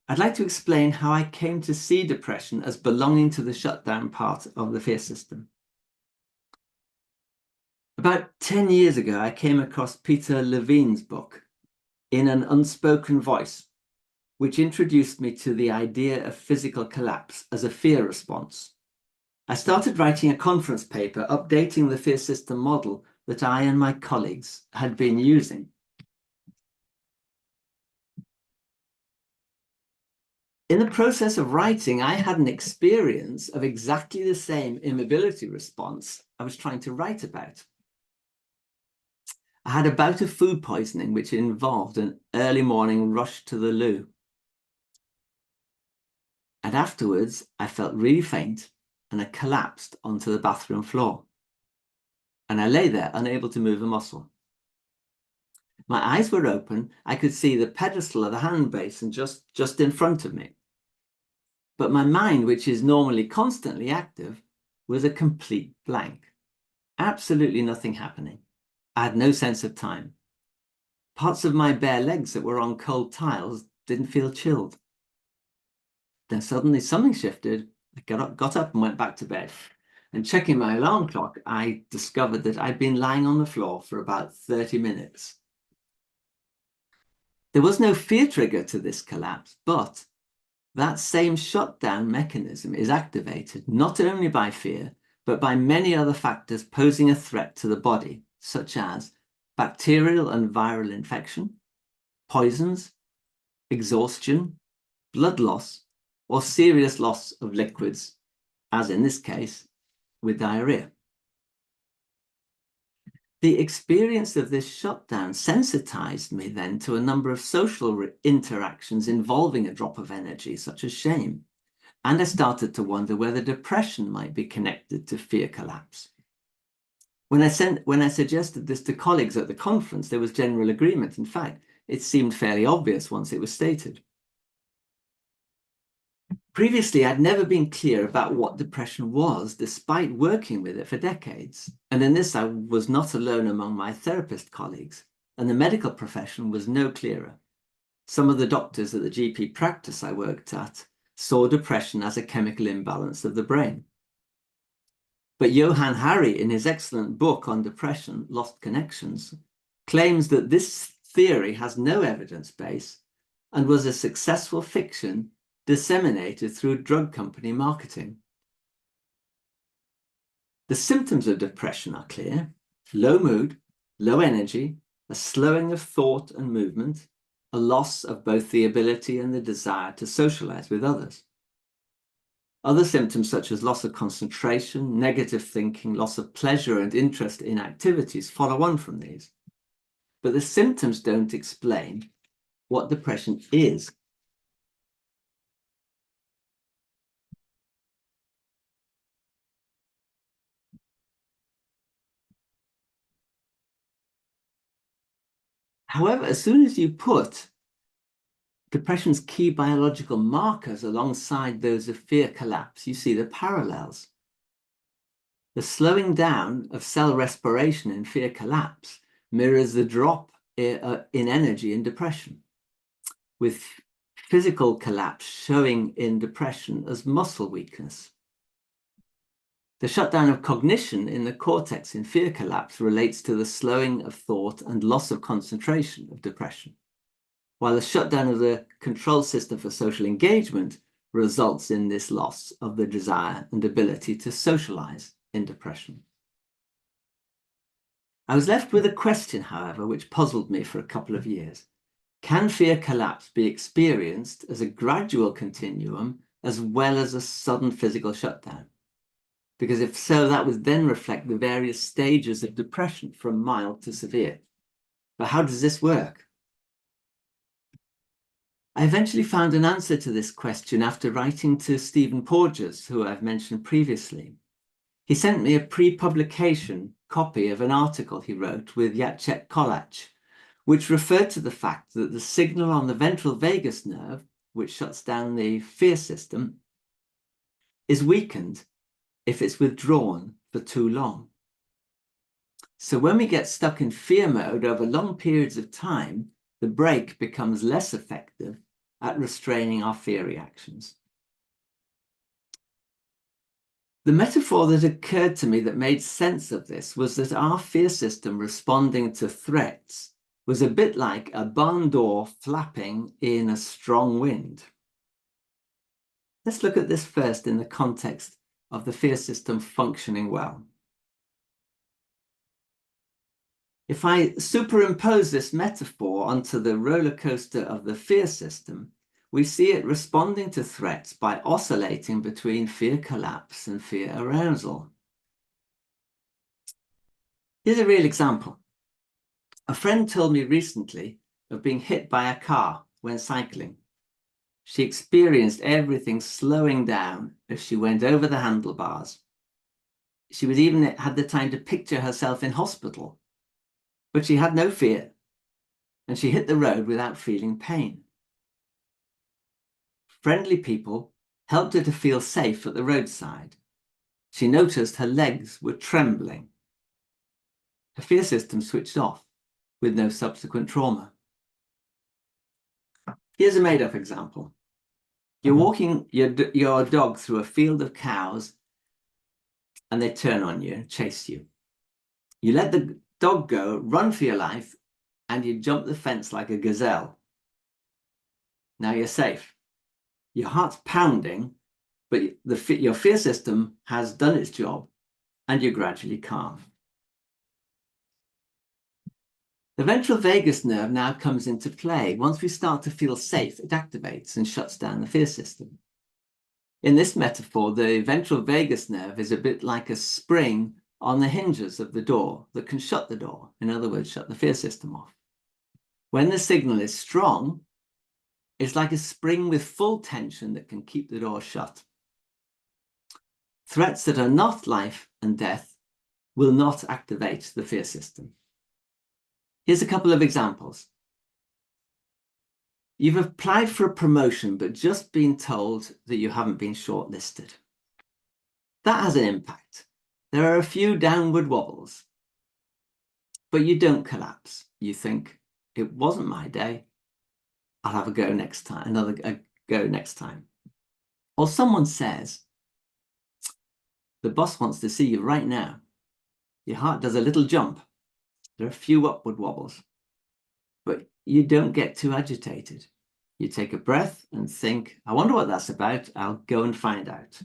I'd like to explain how I came to see depression as belonging to the shutdown part of the fear system. About 10 years ago, I came across Peter Levine's book, In an Unspoken Voice, which introduced me to the idea of physical collapse as a fear response. I started writing a conference paper updating the fear system model that I and my colleagues had been using. In the process of writing, I had an experience of exactly the same immobility response I was trying to write about. I had a bout of food poisoning, which involved an early morning rush to the loo. And afterwards, I felt really faint and I collapsed onto the bathroom floor. And I lay there, unable to move a muscle. My eyes were open. I could see the pedestal of the hand basin just in front of me. But my mind, which is normally constantly active, was a complete blank. Absolutely nothing happening. I had no sense of time. Parts of my bare legs that were on cold tiles didn't feel chilled. Then suddenly something shifted. I got up and went back to bed. And checking my alarm clock, I discovered that I'd been lying on the floor for about 30 minutes. There was no fear trigger to this collapse, but that same shutdown mechanism is activated not only by fear, but by many other factors posing a threat to the body, such as bacterial and viral infection, poisons, exhaustion, blood loss, or serious loss of liquids, as in this case, with diarrhea. The experience of this shutdown sensitized me then to a number of social interactions involving a drop of energy, such as shame. And I started to wonder whether depression might be connected to fear collapse. When I suggested this to colleagues at the conference, there was general agreement. In fact, it seemed fairly obvious once it was stated. Previously, I'd never been clear about what depression was, despite working with it for decades. And in this, I was not alone among my therapist colleagues, and the medical profession was no clearer. Some of the doctors at the GP practice I worked at saw depression as a chemical imbalance of the brain. But Johann Hari, in his excellent book on depression, Lost Connections, claims that this theory has no evidence base and was a successful fiction disseminated through drug company marketing. The symptoms of depression are clear: low mood, low energy, a slowing of thought and movement, a loss of both the ability and the desire to socialize with others. Other symptoms such as loss of concentration, negative thinking, loss of pleasure and interest in activities follow on from these. But the symptoms don't explain what depression is. However, as soon as you put depression's key biological markers alongside those of fear collapse, you see the parallels. The slowing down of cell respiration in fear collapse mirrors the drop in energy in depression, with physical collapse showing in depression as muscle weakness. The shutdown of cognition in the cortex in fear collapse relates to the slowing of thought and loss of concentration of depression, while the shutdown of the control system for social engagement results in this loss of the desire and ability to socialize in depression. I was left with a question, however, which puzzled me for a couple of years. Can fear collapse be experienced as a gradual continuum as well as a sudden physical shutdown? Because if so, that would then reflect the various stages of depression from mild to severe. But how does this work? I eventually found an answer to this question after writing to Stephen Porges, who I've mentioned previously. He sent me a pre-publication copy of an article he wrote with Jacek Kolacz, which referred to the fact that the signal on the ventral vagus nerve, which shuts down the fear system, is weakened if it's withdrawn for too long. So when we get stuck in fear mode over long periods of time, the brake becomes less effective at restraining our fear reactions. The metaphor that occurred to me that made sense of this was that our fear system responding to threats was a bit like a barn door flapping in a strong wind. Let's look at this first in the context of the fear system functioning well. If I superimpose this metaphor onto the roller coaster of the fear system, we see it responding to threats by oscillating between fear collapse and fear arousal. Here's a real example. A friend told me recently of being hit by a car when cycling. She experienced everything slowing down as she went over the handlebars. She was even had the time to picture herself in hospital, but she had no fear, and she hit the road without feeling pain. Friendly people helped her to feel safe at the roadside. She noticed her legs were trembling. Her fear system switched off with no subsequent trauma. Here's a made-up example. You're walking your dog through a field of cows and they turn on you and chase you. You let the dog go, run for your life, and you jump the fence like a gazelle. Now you're safe. Your heart's pounding, but your fear system has done its job and you're gradually calm. The ventral vagus nerve now comes into play. Once we start to feel safe, it activates and shuts down the fear system. In this metaphor, the ventral vagus nerve is a bit like a spring on the hinges of the door that can shut the door. In other words, shut the fear system off. When the signal is strong, it's like a spring with full tension that can keep the door shut. Threats that are not life and death will not activate the fear system. Here's a couple of examples. You've applied for a promotion, but just been told that you haven't been shortlisted. That has an impact. There are a few downward wobbles, but you don't collapse. You think, it wasn't my day. I'll have a go next time, another go next time. Or someone says, the boss wants to see you right now. Your heart does a little jump. There are a few upward wobbles, but you don't get too agitated. You take a breath and think, I wonder what that's about. I'll go and find out.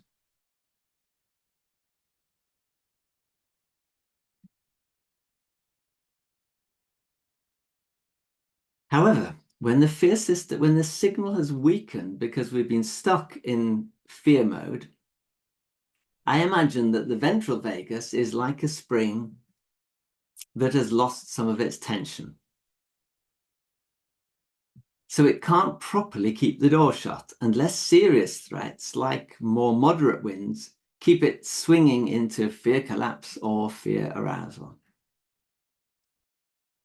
However, when the signal has weakened because we've been stuck in fear mode, I imagine that the ventral vagus is like a spring that has lost some of its tension. So it can't properly keep the door shut, and less serious threats, like more moderate winds, keep it swinging into fear collapse or fear arousal.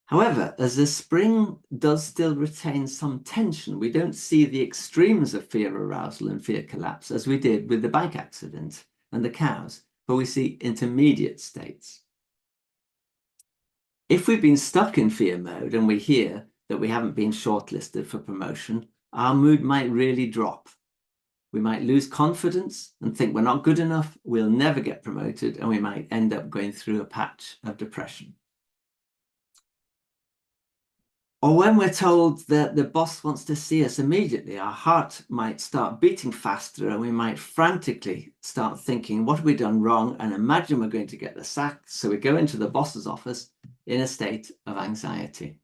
However, as the spring does still retain some tension, we don't see the extremes of fear arousal and fear collapse as we did with the bike accident and the cows, but we see intermediate states. If we've been stuck in fear mode and we hear that we haven't been shortlisted for promotion, our mood might really drop. We might lose confidence and think we're not good enough, we'll never get promoted, and we might end up going through a patch of depression. Or when we're told that the boss wants to see us immediately, our heart might start beating faster and we might frantically start thinking, what have we done wrong? And imagine we're going to get the sack. So we go into the boss's office in a state of anxiety.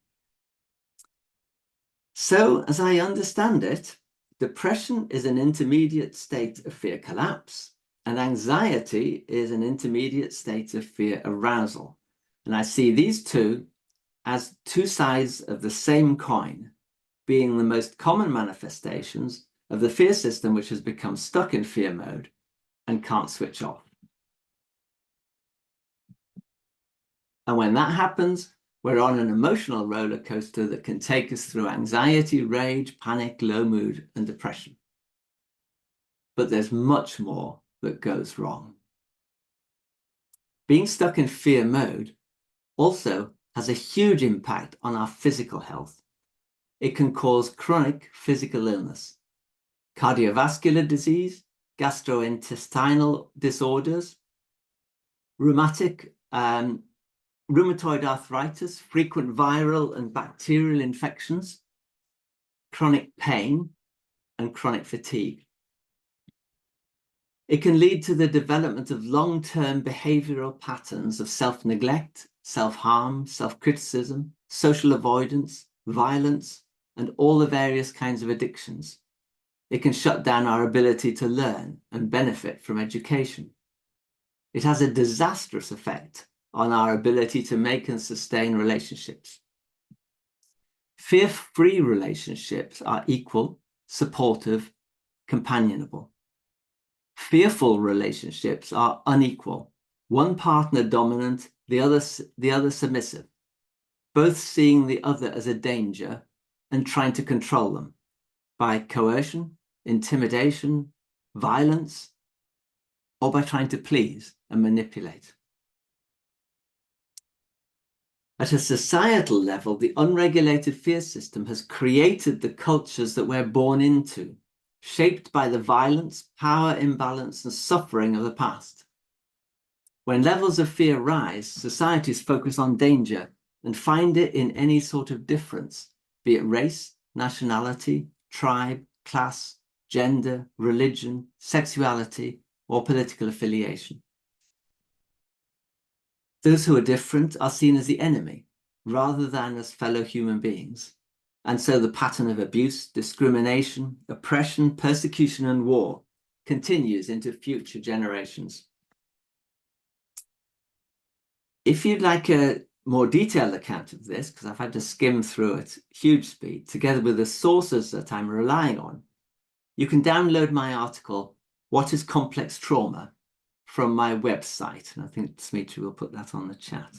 So as I understand it, depression is an intermediate state of fear collapse, and anxiety is an intermediate state of fear arousal. And I see these two as two sides of the same coin, being the most common manifestations of the fear system which has become stuck in fear mode and can't switch off. And when that happens, we're on an emotional roller coaster that can take us through anxiety, rage, panic, low mood, and depression. But there's much more that goes wrong. Being stuck in fear mode also has a huge impact on our physical health. It can cause chronic physical illness, cardiovascular disease, gastrointestinal disorders, rheumatoid arthritis, frequent viral and bacterial infections, chronic pain, and chronic fatigue. It can lead to the development of long-term behavioral patterns of self-neglect, self-harm, self-criticism, social avoidance, violence, and all the various kinds of addictions. It can shut down our ability to learn and benefit from education. It has a disastrous effect on our ability to make and sustain relationships. Fear-free relationships are equal, supportive, companionable. Fearful relationships are unequal, one partner dominant, the other submissive, both seeing the other as a danger and trying to control them by coercion, intimidation, violence, or by trying to please and manipulate. At a societal level, the unregulated fear system has created the cultures that we're born into, shaped by the violence, power imbalance, and suffering of the past. When levels of fear rise, societies focus on danger and find it in any sort of difference, be it race, nationality, tribe, class, gender, religion, sexuality, or political affiliation. Those who are different are seen as the enemy, rather than as fellow human beings. And so the pattern of abuse, discrimination, oppression, persecution, and war continues into future generations. If you'd like a more detailed account of this, because I've had to skim through at huge speed, together with the sources that I'm relying on, you can download my article, What is Complex Trauma?, from my website. And I think Smitri will put that on the chat.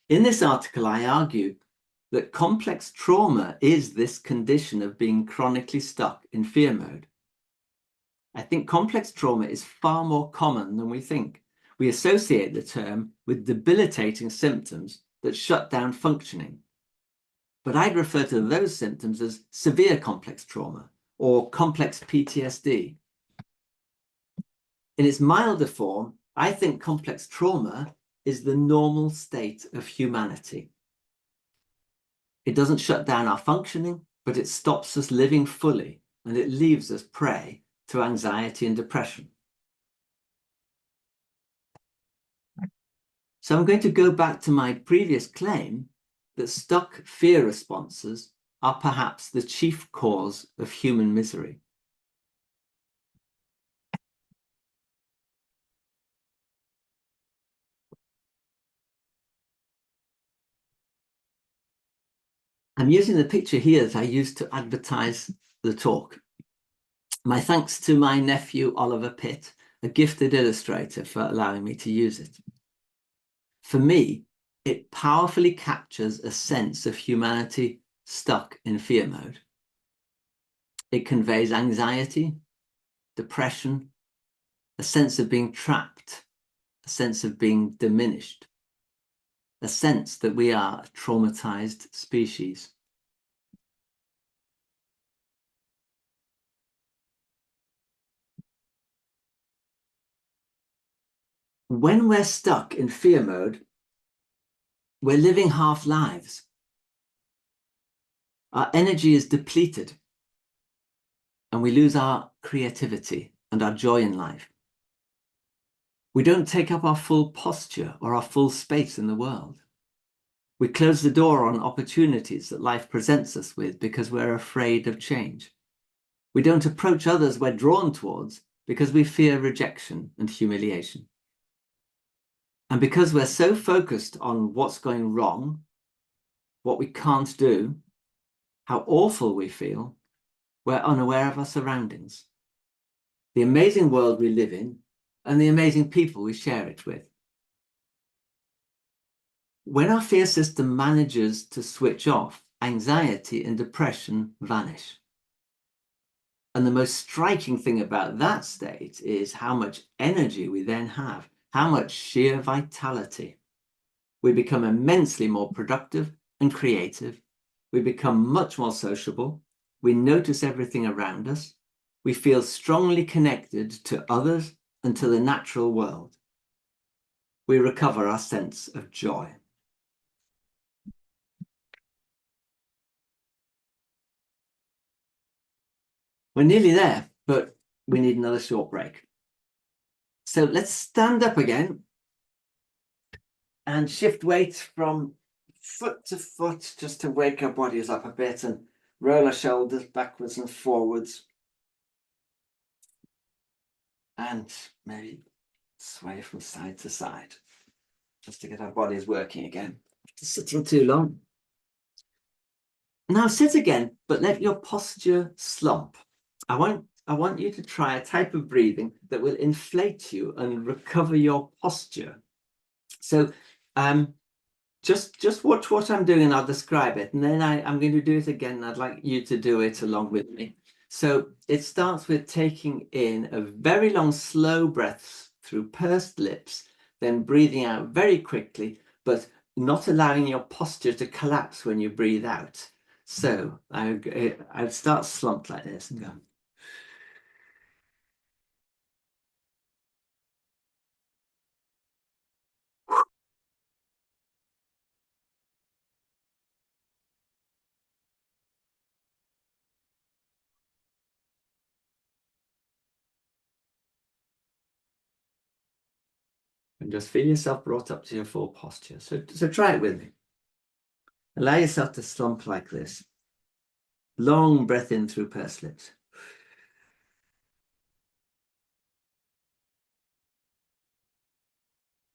In this article, I argue that complex trauma is this condition of being chronically stuck in fear mode. I think complex trauma is far more common than we think. We associate the term with debilitating symptoms that shut down functioning. But I'd refer to those symptoms as severe complex trauma or complex PTSD. In its milder form, I think complex trauma is the normal state of humanity. It doesn't shut down our functioning, but it stops us living fully, and it leaves us prey to anxiety and depression. So I'm going to go back to my previous claim that stuck fear responses are perhaps the chief cause of human misery. I'm using the picture here that I used to advertise the talk. My thanks to my nephew, Oliver Pitt, a gifted illustrator, for allowing me to use it. For me, it powerfully captures a sense of humanity stuck in fear mode. It conveys anxiety, depression, a sense of being trapped, a sense of being diminished, a sense that we are a traumatized species. when we're stuck in fear mode, we're living half lives. Our energy is depleted and we lose our creativity and our joy in life. We don't take up our full posture or our full space in the world. We close the door on opportunities that life presents us with because we're afraid of change. We don't approach others we're drawn towards because we fear rejection and humiliation. And because we're so focused on what's going wrong, what we can't do, how awful we feel, we're unaware of our surroundings, the amazing world we live in, and the amazing people we share it with. When our fear system manages to switch off, anxiety and depression vanish. And the most striking thing about that state is how much energy we then have, how much sheer vitality. We become immensely more productive and creative. We become much more sociable. We notice everything around us. We feel strongly connected to others and to the natural world. We recover our sense of joy. We're nearly there, but we need another short break. So let's stand up again and shift weight from foot to foot just to wake our bodies up a bit and roll our shoulders backwards and forwards. And maybe sway from side to side just to get our bodies working again. After sitting too long. Now sit again, but let your posture slump. I want you to try a type of breathing that will inflate you and recover your posture. So just watch what I'm doing and I'll describe it. And then I'm going to do it again. And I'd like you to do it along with me. So it starts with taking in a very long, slow breaths through pursed lips, then breathing out very quickly, but not allowing your posture to collapse when you breathe out. So I'd start slumped like this and go. And just feel yourself brought up to your full posture. So try it with me. Allow yourself to slump like this. Long breath in through pursed lips.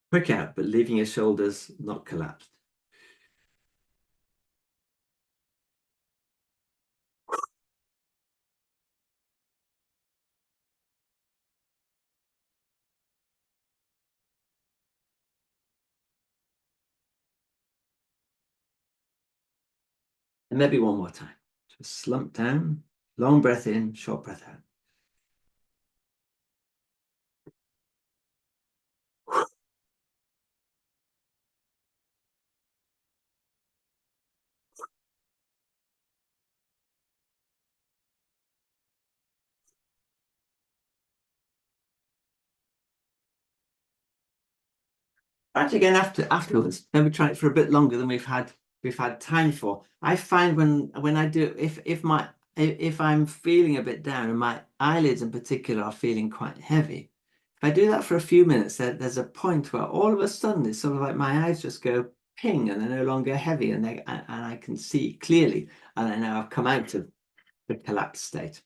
Quick out, but leaving your shoulders not collapsed. And maybe one more time. Just slump down, long breath in, short breath out. Right again afterwards. Maybe try it for a bit longer than we've had time for. I find when I do, if I'm feeling a bit down and my eyelids in particular are feeling quite heavy, if I do that for a few minutes, there's a point where all of a sudden it's sort of like my eyes just go ping and they're no longer heavy and I can see clearly and I know I've come out of the collapsed state.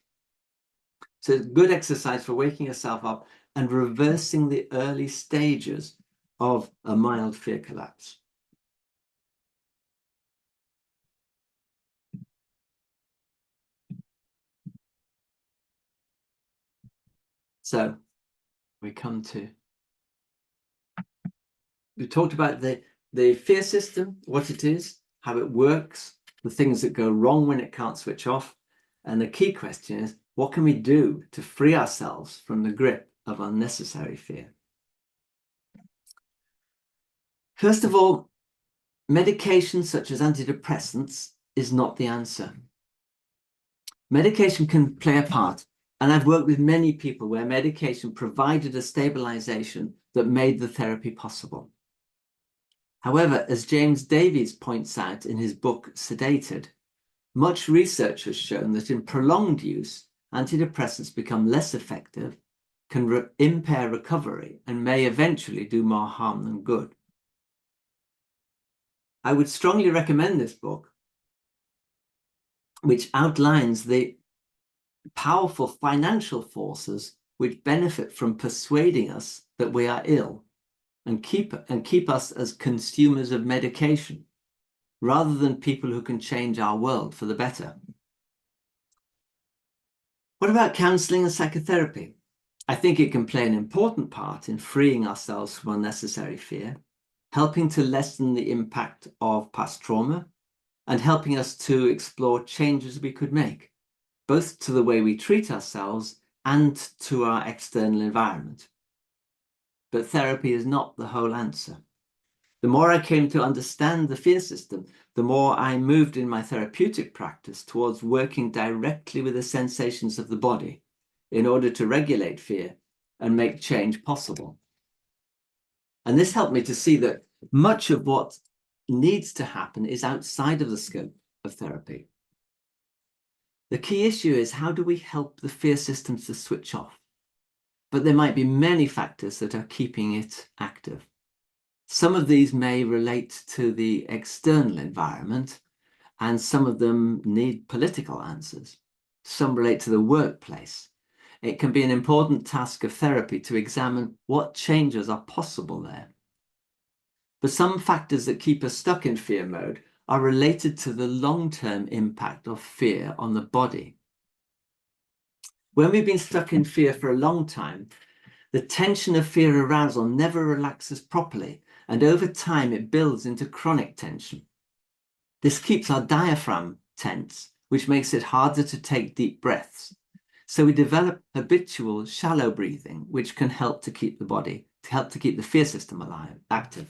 So it's good exercise for waking yourself up and reversing the early stages of a mild fear collapse. So we talked about the fear system, what it is, how it works, the things that go wrong when it can't switch off. And the key question is, what can we do to free ourselves from the grip of unnecessary fear? First of all, medication such as antidepressants is not the answer. Medication can play a part, and I've worked with many people where medication provided a stabilization that made the therapy possible. However, as James Davies points out in his book Sedated, much research has shown that in prolonged use, antidepressants become less effective, can impair recovery, and may eventually do more harm than good. I would strongly recommend this book, which outlines the powerful financial forces which benefit from persuading us that we are ill and keep us as consumers of medication, rather than people who can change our world for the better. What about counseling and psychotherapy? I think it can play an important part in freeing ourselves from unnecessary fear, helping to lessen the impact of past trauma, and helping us to explore changes we could make, both to the way we treat ourselves and to our external environment. But therapy is not the whole answer. The more I came to understand the fear system, the more I moved in my therapeutic practice towards working directly with the sensations of the body in order to regulate fear and make change possible. And this helped me to see that much of what needs to happen is outside of the scope of therapy. The key issue is, how do we help the fear system to switch off? But there might be many factors that are keeping it active. Some of these may relate to the external environment, and some of them need political answers. Some relate to the workplace. It can be an important task of therapy to examine what changes are possible there. But some factors that keep us stuck in fear mode are related to the long-term impact of fear on the body. When we've been stuck in fear for a long time, the tension of fear arousal never relaxes properly, and over time it builds into chronic tension. This keeps our diaphragm tense, which makes it harder to take deep breaths. So we develop habitual shallow breathing, which can help to keep the fear system alive, active.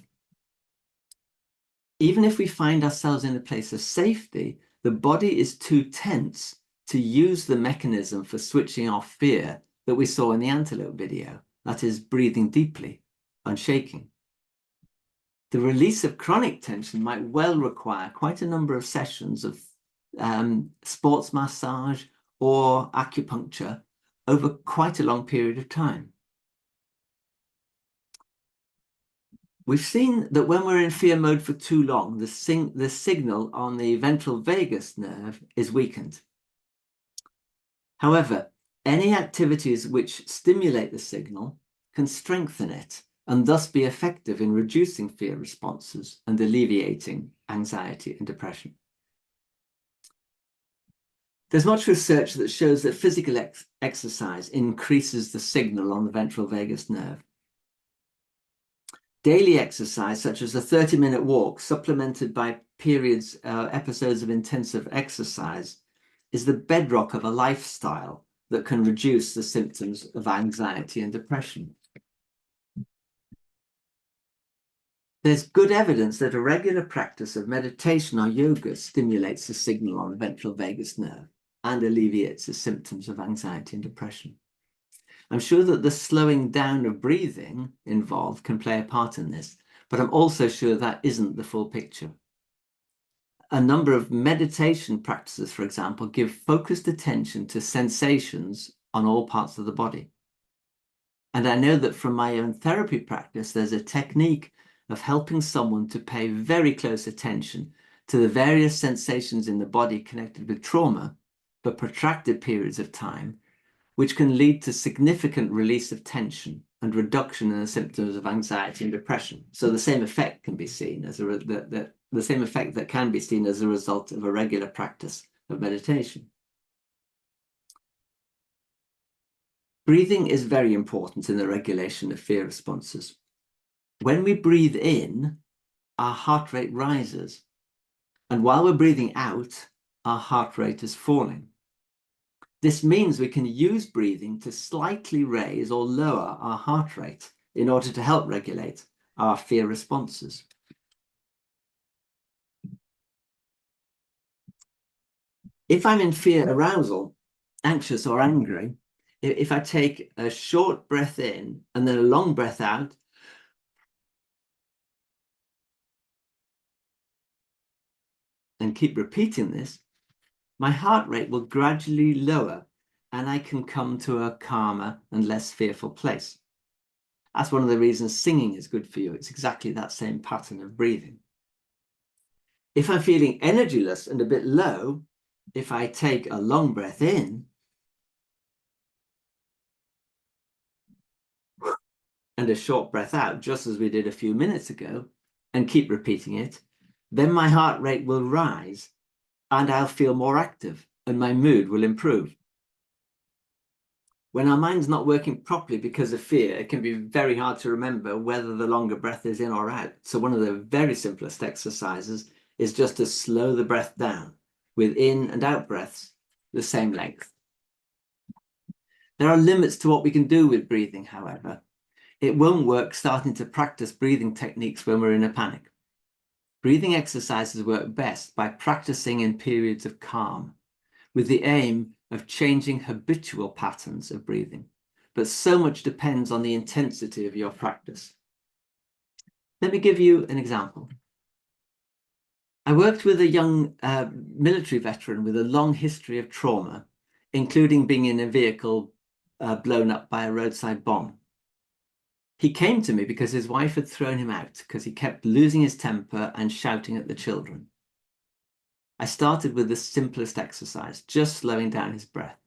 Even if we find ourselves in a place of safety, the body is too tense to use the mechanism for switching off fear that we saw in the antelope video, that is, breathing deeply and shaking. The release of chronic tension might well require quite a number of sessions of sports massage or acupuncture over quite a long period of time. We've seen that when we're in fear mode for too long, the signal on the ventral vagus nerve is weakened. However, any activities which stimulate the signal can strengthen it and thus be effective in reducing fear responses and alleviating anxiety and depression. There's much research that shows that physical exercise increases the signal on the ventral vagus nerve. Daily exercise, such as a 30-minute walk supplemented by episodes of intensive exercise, is the bedrock of a lifestyle that can reduce the symptoms of anxiety and depression. There's good evidence that a regular practice of meditation or yoga stimulates the signal on the ventral vagus nerve and alleviates the symptoms of anxiety and depression. I'm sure that the slowing down of breathing involved can play a part in this, but I'm also sure that isn't the full picture. A number of meditation practices, for example, give focused attention to sensations on all parts of the body. And I know that from my own therapy practice, there's a technique of helping someone to pay very close attention to the various sensations in the body connected with trauma for protracted periods of time, which can lead to significant release of tension and reduction in the symptoms of anxiety and depression. So the same effect can be seen as the same effect that can be seen as a result of a regular practice of meditation. Breathing is very important in the regulation of fear responses. When we breathe in, our heart rate rises, and while we're breathing out, our heart rate is falling. This means we can use breathing to slightly raise or lower our heart rate in order to help regulate our fear responses. If I'm in fear arousal, anxious or angry, if I take a short breath in and then a long breath out, and keep repeating this, my heart rate will gradually lower and I can come to a calmer and less fearful place. That's one of the reasons singing is good for you. It's exactly that same pattern of breathing. If I'm feeling energyless and a bit low, if I take a long breath in and a short breath out, just as we did a few minutes ago, and keep repeating it, then my heart rate will rise and I'll feel more active and my mood will improve. When our mind's not working properly because of fear, it can be very hard to remember whether the longer breath is in or out. So one of the very simplest exercises is just to slow the breath down with in and out breaths the same length. There are limits to what we can do with breathing, however. It won't work starting to practice breathing techniques when we're in a panic. Breathing exercises work best by practicing in periods of calm, with the aim of changing habitual patterns of breathing. But so much depends on the intensity of your practice. Let me give you an example. I worked with a young military veteran with a long history of trauma, including being in a vehicle blown up by a roadside bomb. He came to me because his wife had thrown him out because he kept losing his temper and shouting at the children. I started with the simplest exercise, just slowing down his breath.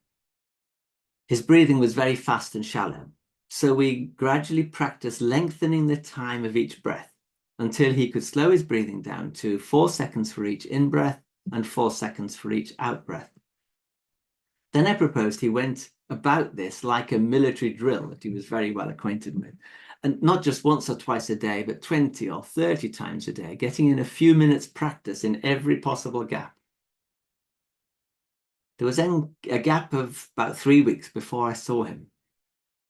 His breathing was very fast and shallow, so we gradually practiced lengthening the time of each breath until he could slow his breathing down to 4 seconds for each in-breath and 4 seconds for each out-breath. Then I proposed he went about this like a military drill that he was very well acquainted with, and not just once or twice a day, but 20 or 30 times a day, getting in a few minutes practice in every possible gap. There was then a gap of about 3 weeks before I saw him.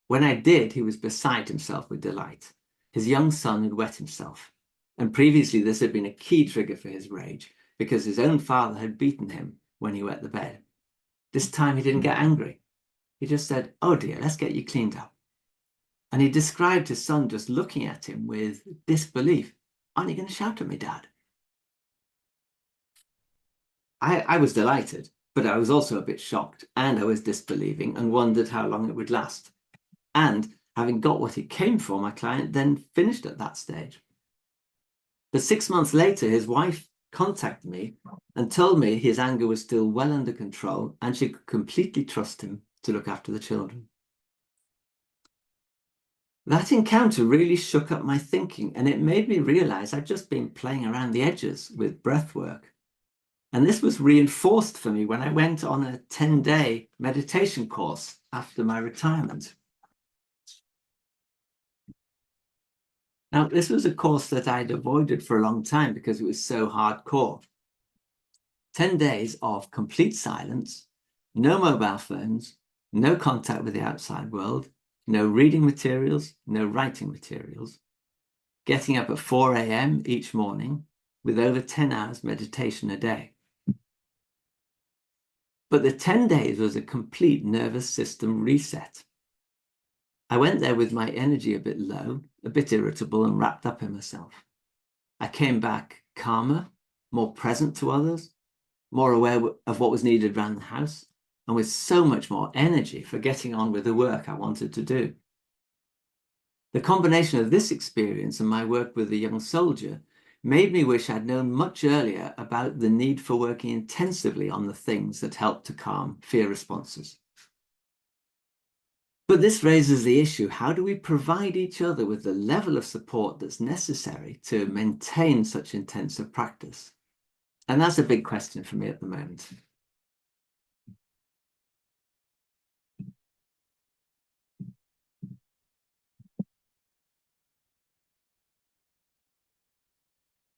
When I did, he was beside himself with delight. His young son had wet himself, and previously this had been a key trigger for his rage because his own father had beaten him when he wet the bed. This time he didn't get angry. He just said, "Oh dear, let's get you cleaned up." And he described his son just looking at him with disbelief. "Aren't you going to shout at me, Dad?" I was delighted, but I was also a bit shocked, and I was disbelieving and wondered how long it would last. And having got what he came for, my client then finished at that stage. But 6 months later, his wife contacted me and told me his anger was still well under control and she could completely trust him to look after the children. That encounter really shook up my thinking, and it made me realize I'd just been playing around the edges with breath work. And this was reinforced for me when I went on a 10-day meditation course after my retirement. Now, this was a course that I'd avoided for a long time because it was so hardcore. 10 days of complete silence, no mobile phones, no contact with the outside world, no reading materials, no writing materials, getting up at 4 a.m. each morning with over 10 hours meditation a day. But the 10 days was a complete nervous system reset. I went there with my energy a bit low, a bit irritable and wrapped up in myself. I came back calmer, more present to others, more aware of what was needed around the house, and with so much more energy for getting on with the work I wanted to do. The combination of this experience and my work with the young soldier made me wish I'd known much earlier about the need for working intensively on the things that help to calm fear responses. But this raises the issue, how do we provide each other with the level of support that's necessary to maintain such intensive practice? And that's a big question for me at the moment.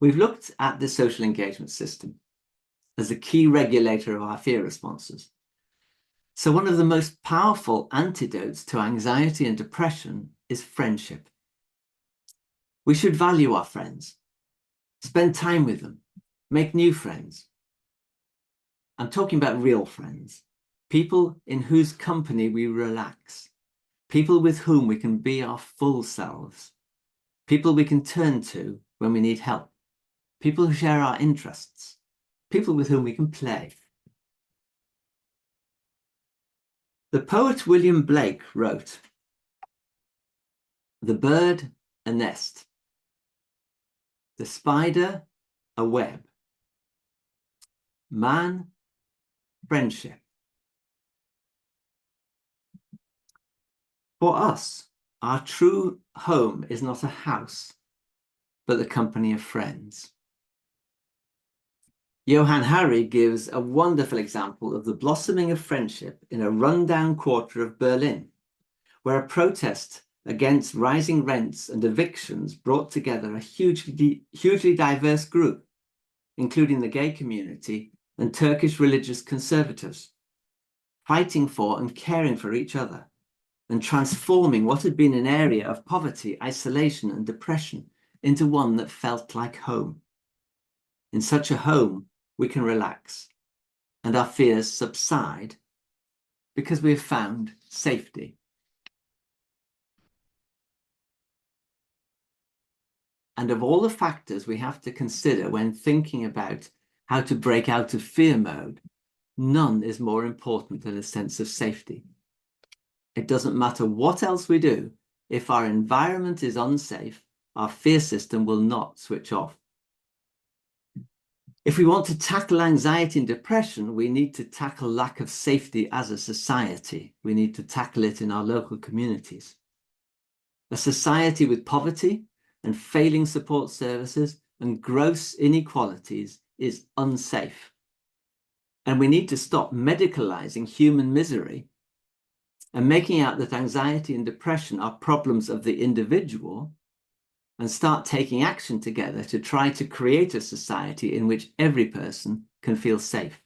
We've looked at the social engagement system as a key regulator of our fear responses. So one of the most powerful antidotes to anxiety and depression is friendship. We should value our friends, spend time with them, make new friends. I'm talking about real friends, people in whose company we relax, people with whom we can be our full selves, people we can turn to when we need help, people who share our interests, people with whom we can play. The poet William Blake wrote, "The bird, a nest, the spider, a web, man, friendship." For us, our true home is not a house, but the company of friends. Johann Hari gives a wonderful example of the blossoming of friendship in a rundown quarter of Berlin, where a protest against rising rents and evictions brought together a hugely diverse group, including the gay community and Turkish religious conservatives, fighting for and caring for each other, and transforming what had been an area of poverty, isolation, and depression into one that felt like home. In such a home, we can relax and our fears subside because we have found safety. And of all the factors we have to consider when thinking about how to break out of fear mode, none is more important than a sense of safety. It doesn't matter what else we do, if our environment is unsafe, our fear system will not switch off. If we want to tackle anxiety and depression, we need to tackle lack of safety as a society. We need to tackle it in our local communities. A society with poverty and failing support services and gross inequalities is unsafe. And we need to stop medicalizing human misery and making out that anxiety and depression are problems of the individual, and start taking action together to try to create a society in which every person can feel safe.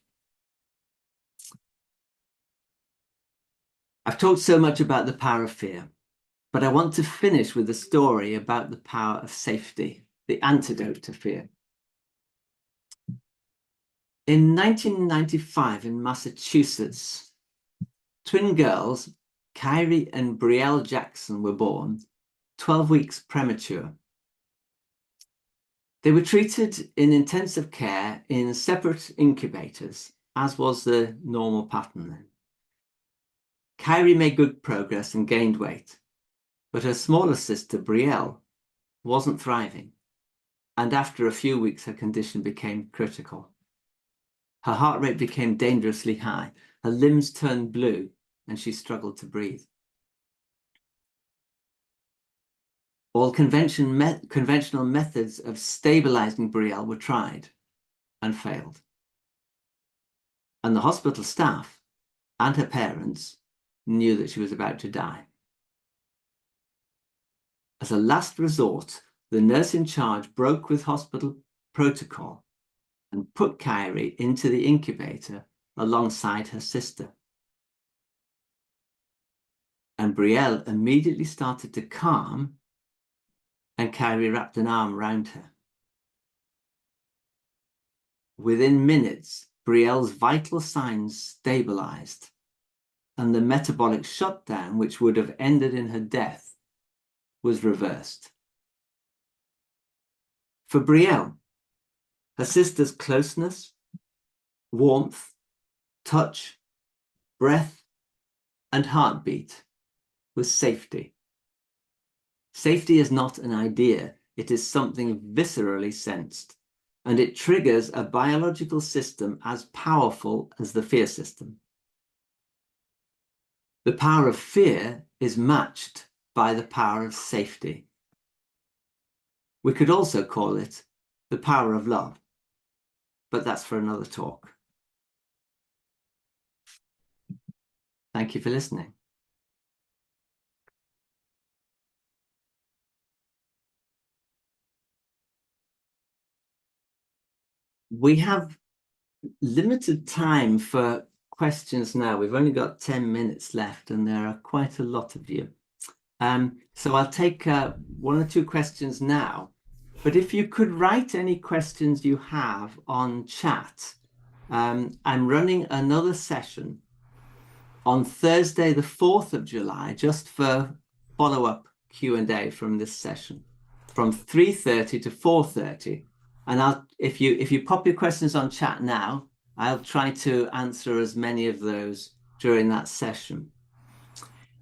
I've talked so much about the power of fear, but I want to finish with a story about the power of safety, the antidote to fear. In 1995 in Massachusetts, twin girls, Kyrie and Brielle Jackson, were born 12 weeks premature. They were treated in intensive care in separate incubators, as was the normal pattern then. Kyrie made good progress and gained weight, but her smaller sister, Brielle, wasn't thriving, and after a few weeks her condition became critical. Her heart rate became dangerously high, her limbs turned blue, and she struggled to breathe. All conventional methods of stabilizing Brielle were tried and failed. And the hospital staff and her parents knew that she was about to die. As a last resort, the nurse in charge broke with hospital protocol and put Kyrie into the incubator alongside her sister. And Brielle immediately started to calm, and Kyrie wrapped an arm around her. Within minutes, Brielle's vital signs stabilized, and the metabolic shutdown, which would have ended in her death, was reversed. For Brielle, her sister's closeness, warmth, touch, breath, and heartbeat was safety. Safety is not an idea, it is something viscerally sensed, and it triggers a biological system as powerful as the fear system. The power of fear is matched by the power of safety. We could also call it the power of love, but that's for another talk. Thank you for listening. We have limited time for questions now. We've only got 10 minutes left, and there are quite a lot of you. So I'll take one or two questions now. But if you could write any questions you have on chat, I'm running another session on Thursday, the 4th of July, just for follow-up Q&A from this session, from 3:30 to 4:30. And if you pop your questions on chat now, I'll try to answer as many of those during that session.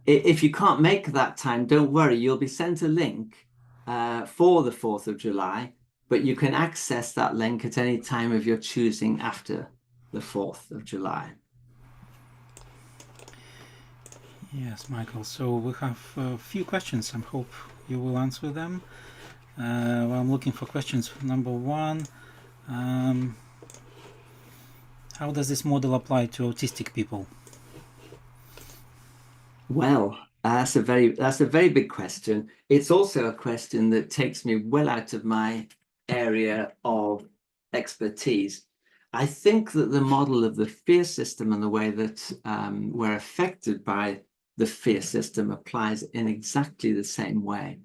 If you can't make that time, don't worry, you'll be sent a link for the 4th of July, but you can access that link at any time of your choosing after the 4th of July. Yes, Michael. So we have a few questions. I hope you will answer them. Well, I'm looking for questions. Number one, how does this model apply to autistic people? Well, that's a very big question. It's also a question that takes me well out of my area of expertise. I think that the model of the fear system and the way that we're affected by the fear system applies in exactly the same way.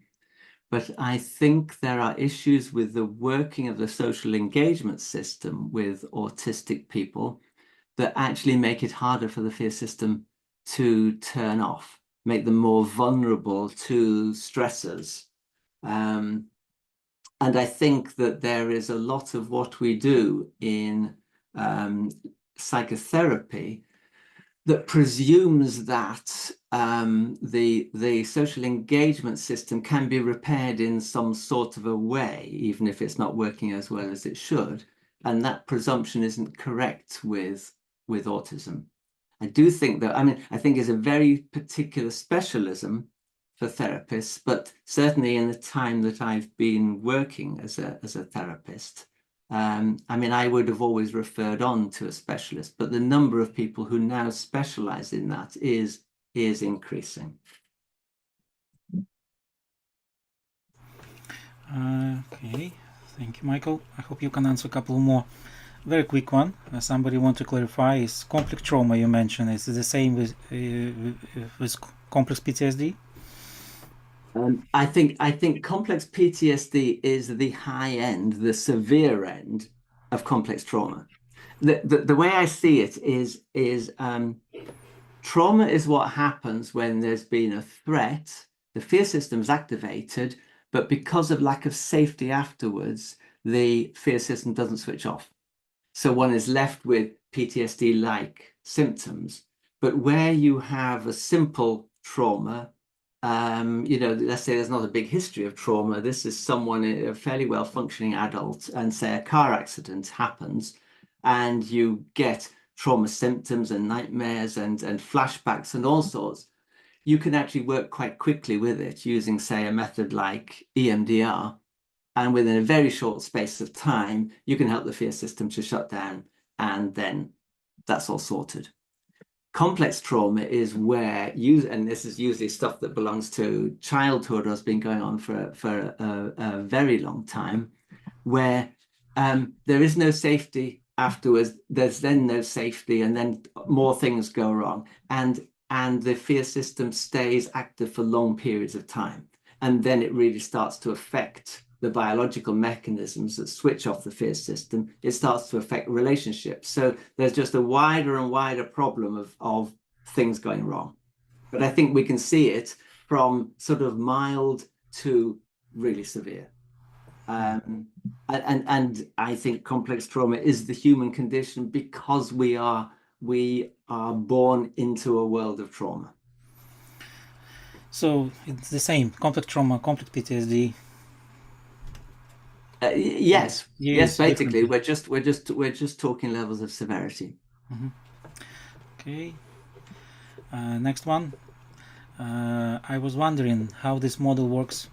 But I think there are issues with the working of the social engagement system with autistic people that actually make it harder for the fear system to turn off, make them more vulnerable to stressors. And I think that there is a lot of what we do in psychotherapy that presumes that the social engagement system can be repaired in some sort of a way, even if it's not working as well as it should. And that presumption isn't correct with autism. I do think that, I think it's a very particular specialism for therapists, but certainly in the time that I've been working as a therapist, I would have always referred on to a specialist, but the number of people who now specialize in that is increasing. Okay, thank you, Michael. I hope you can answer a couple more. Very quick one. Somebody want to clarify: is complex trauma you mentioned is the same with complex PTSD? I think complex PTSD is the high end, the severe end of complex trauma. The way I see it is trauma is what happens when there's been a threat, the fear system is activated, but because of lack of safety afterwards, the fear system doesn't switch off. So one is left with PTSD-like symptoms. But where you have a simple trauma, let's say there's not a big history of trauma. This is someone, a fairly well-functioning adult, and say a car accident happens, and you get trauma symptoms and nightmares and flashbacks and all sorts. You can actually work quite quickly with it using, say, a method like EMDR. And within a very short space of time, you can help the fear system to shut down, and then that's all sorted. Complex trauma is where and this is usually stuff that belongs to childhood or has been going on for a very long time, where there is no safety afterwards. There's then no safety, and then more things go wrong, and the fear system stays active for long periods of time, and then it really starts to affect the biological mechanisms that switch off the fear system. It starts to affect relationships. So there's just a wider and wider problem of things going wrong. But I think we can see it from sort of mild to really severe. And I think complex trauma is the human condition because we are born into a world of trauma. So it's the same, complex trauma, complex PTSD. Yes, Yes, basically we're just talking levels of severity. Mm-hmm. Okay. Next one. I was wondering how this model works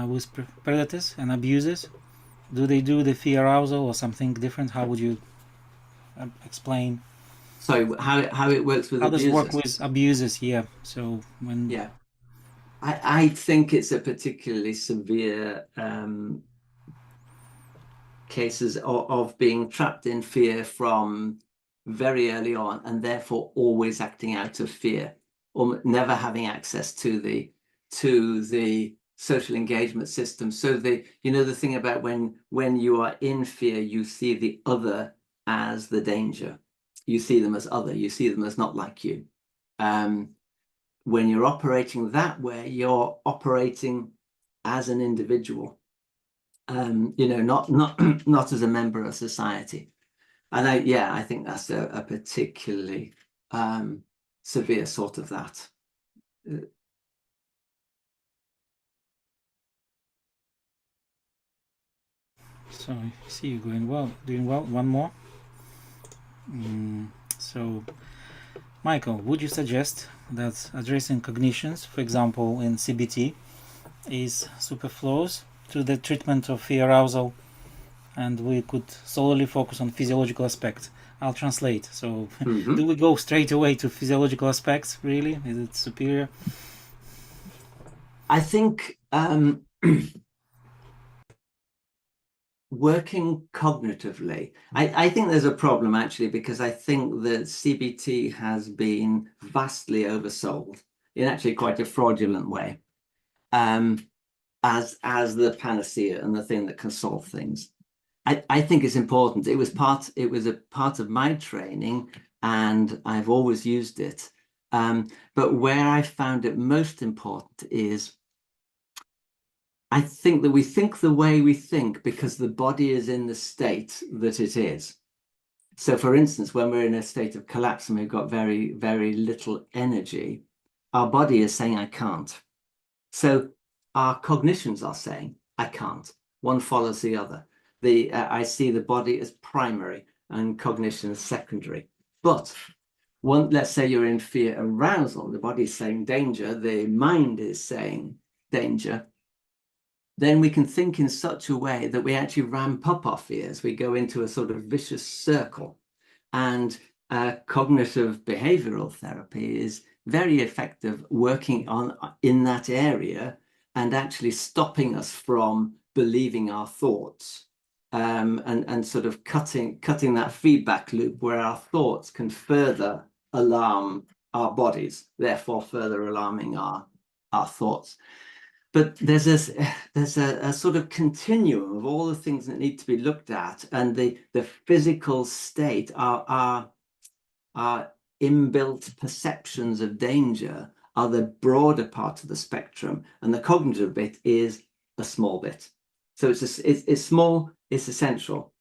with predators and abusers. Do they do the fear arousal or something different? How would you explain? So how it works with how abusers? Does it work with abusers here? So when I think it's a particularly severe cases of being trapped in fear from very early on, and therefore always acting out of fear, or never having access to the social engagement system. So the thing about when you are in fear, you see the other as the danger. You see them as other. You see them as not like you. When you're operating that way, you're operating as an individual. not as a member of society. And I think that's a particularly severe sort of that. So I see you doing well. One more. So, Michael, would you suggest that addressing cognitions, for example, in CBT, is superfluous to the treatment of fear arousal, and we could solely focus on physiological aspects? I'll translate. So, do we go straight away to physiological aspects? Really, is it superior? I think working cognitively, I think there's a problem actually, because I think that CBT has been vastly oversold in actually quite a fraudulent way, as the panacea and the thing that can solve things. I think it's important. It was a part of my training, and I've always used it. But where I found it most important is, I think that we think the way we think because the body is in the state that it is. So, for instance, when we're in a state of collapse and we've got very, very little energy, our body is saying, I can't. So our cognitions are saying, I can't. One follows the other. I see the body as primary and cognition as secondary. But let's say you're in fear arousal, the body is saying danger, the mind is saying danger. Then we can think in such a way that we actually ramp up our fears. We go into a sort of vicious circle. And cognitive behavioral therapy is very effective working in that area and actually stopping us from believing our thoughts, and sort of cutting that feedback loop where our thoughts can further alarm our bodies, therefore further alarming our thoughts. But there's a sort of continuum of all the things that need to be looked at, and the physical state, our inbuilt perceptions of danger are the broader part of the spectrum, and the cognitive bit is a small bit. So it's small, it's essential,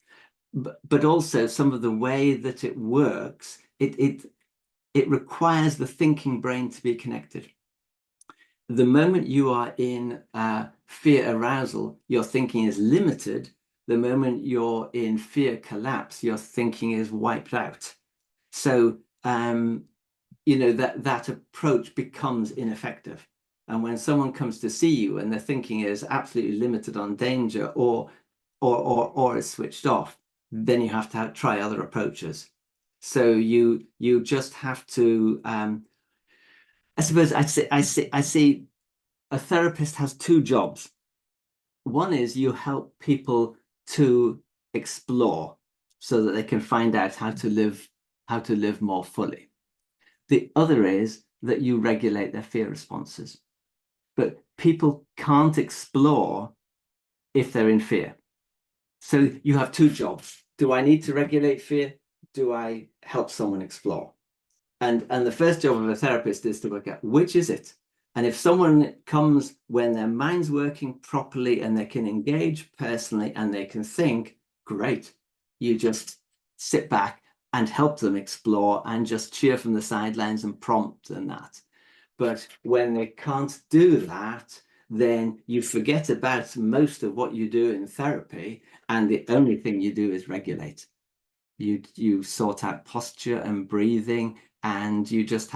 but also some of the way that it works, it requires the thinking brain to be connected. The moment you are in fear arousal, your thinking is limited. The moment you're in fear collapse, your thinking is wiped out. So, that approach becomes ineffective. And when someone comes to see you and their thinking is absolutely limited on danger or is switched off, then you have to try other approaches. So you just have to. I suppose I see a therapist has two jobs. One is you help people to explore so that they can find out how to live more fully. The other is that you regulate their fear responses. But people can't explore if they're in fear. So you have two jobs. Do I need to regulate fear? Do I help someone explore? And the first job of a therapist is to work out which is it. And if someone comes when their mind's working properly and they can engage personally and they can think, great. You just sit back and help them explore and just cheer from the sidelines and prompt and that. But when they can't do that, then you forget about most of what you do in therapy, and the only thing you do is regulate. You sort out posture and breathing, and you just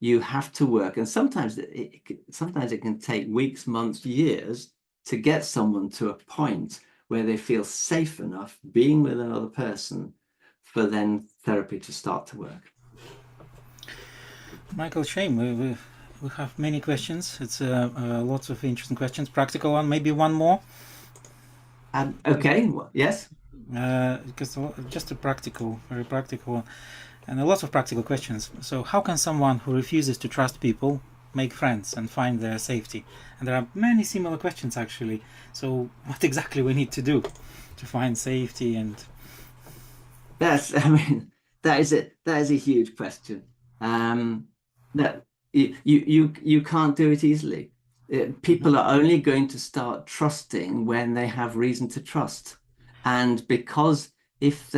you have to work. And sometimes it can take weeks, months, years to get someone to a point where they feel safe enough being with another person for then therapy to start to work. Michael, shame. We have many questions. It's lots of interesting questions. Practical one, maybe one more. Okay. Well, yes. Because just a very practical one, and a lot of practical questions. So, how can someone who refuses to trust people make friends and find their safety? And there are many similar questions actually. So, what exactly we need to do to find safety? And that is a huge question. That you can't do it easily. People are only going to start trusting when they have reason to trust. And because if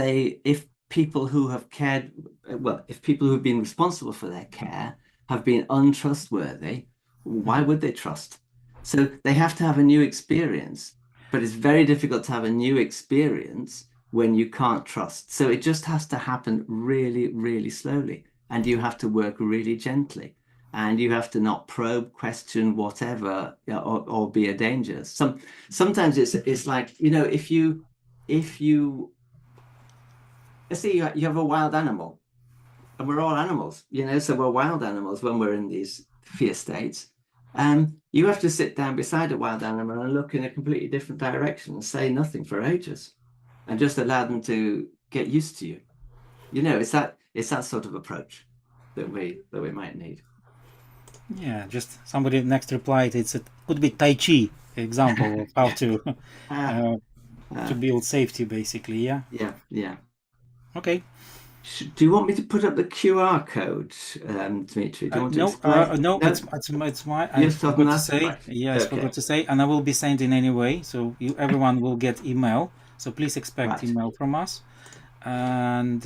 people who have cared, well, if people who've been responsible for their care have been untrustworthy, why would they trust? So they have to have a new experience, but it's very difficult to have a new experience when you can't trust. So it just has to happen really, really slowly, and you have to work really gently, and you have to not probe, question, whatever, or be a danger. Sometimes it's like, if you let's say you have a wild animal, and we're all animals, so we're wild animals when we're in these fear states. You have to sit down beside a wild animal and look in a completely different direction and say nothing for ages, and just allow them to get used to you. It's that sort of approach that we might need. Yeah, just somebody next replied it could be Tai Chi example of how to to build safety, basically. Yeah. Yeah. Okay. Do you want me to put up the QR code, Dimitri? Do you want to No, explain? no, No? it's my. I You're talking forgot to that? say. Right. Yeah, I Okay. forgot to say, and I will be sending anyway. So everyone will get email. So please expect Right. email from us. And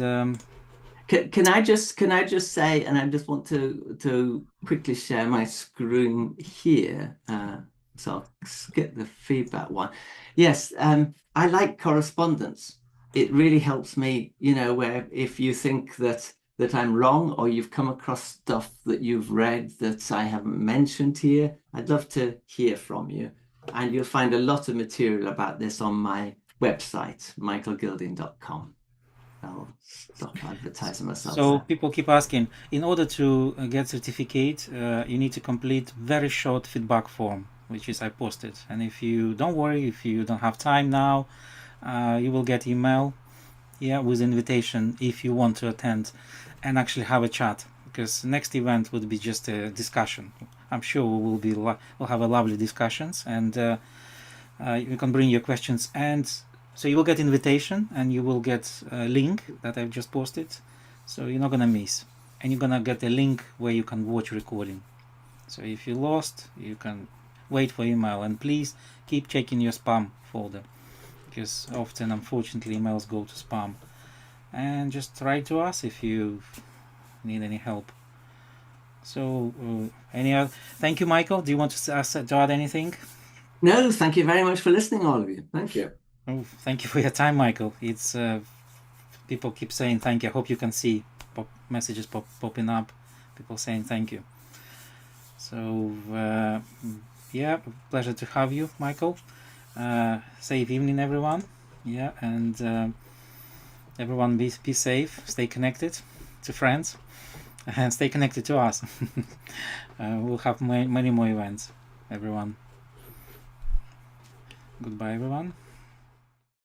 Can I just say, and I just want to quickly share my screen here. So I'll skip the feedback one. Yes, I like correspondence. It really helps me, where if you think that I'm wrong, or you've come across stuff that you've read that I haven't mentioned here, I'd love to hear from you. And you'll find a lot of material about this on my website, michaelgilding.com. I'll stop advertising myself so there. people keep asking, in order to get certificate, you need to complete very short feedback form, which is I posted. And if you don't worry, if you don't have time now, you will get email, with invitation if you want to attend and actually have a chat. Because next event would be just a discussion. I'm sure we'll have a lovely discussions, and you can bring your questions, and so you will get invitation and you will get a link that I've just posted, so you're not gonna miss, and you're gonna get a link where you can watch recording. So if you lost, you can wait for email, and please keep checking your spam folder, because often, unfortunately, emails go to spam. And just write to us if you need any help. So thank you, Michael. Do you want to add anything? No, thank you very much for listening, all of you. Thank you. Oh, thank you for your time, Michael. It's people keep saying thank you. I hope you can see messages popping up. People saying thank you. So pleasure to have you, Michael. Safe evening, everyone. Yeah, and everyone be safe. Stay connected to friends, and stay connected to us. We'll have many more events, everyone. Goodbye, everyone.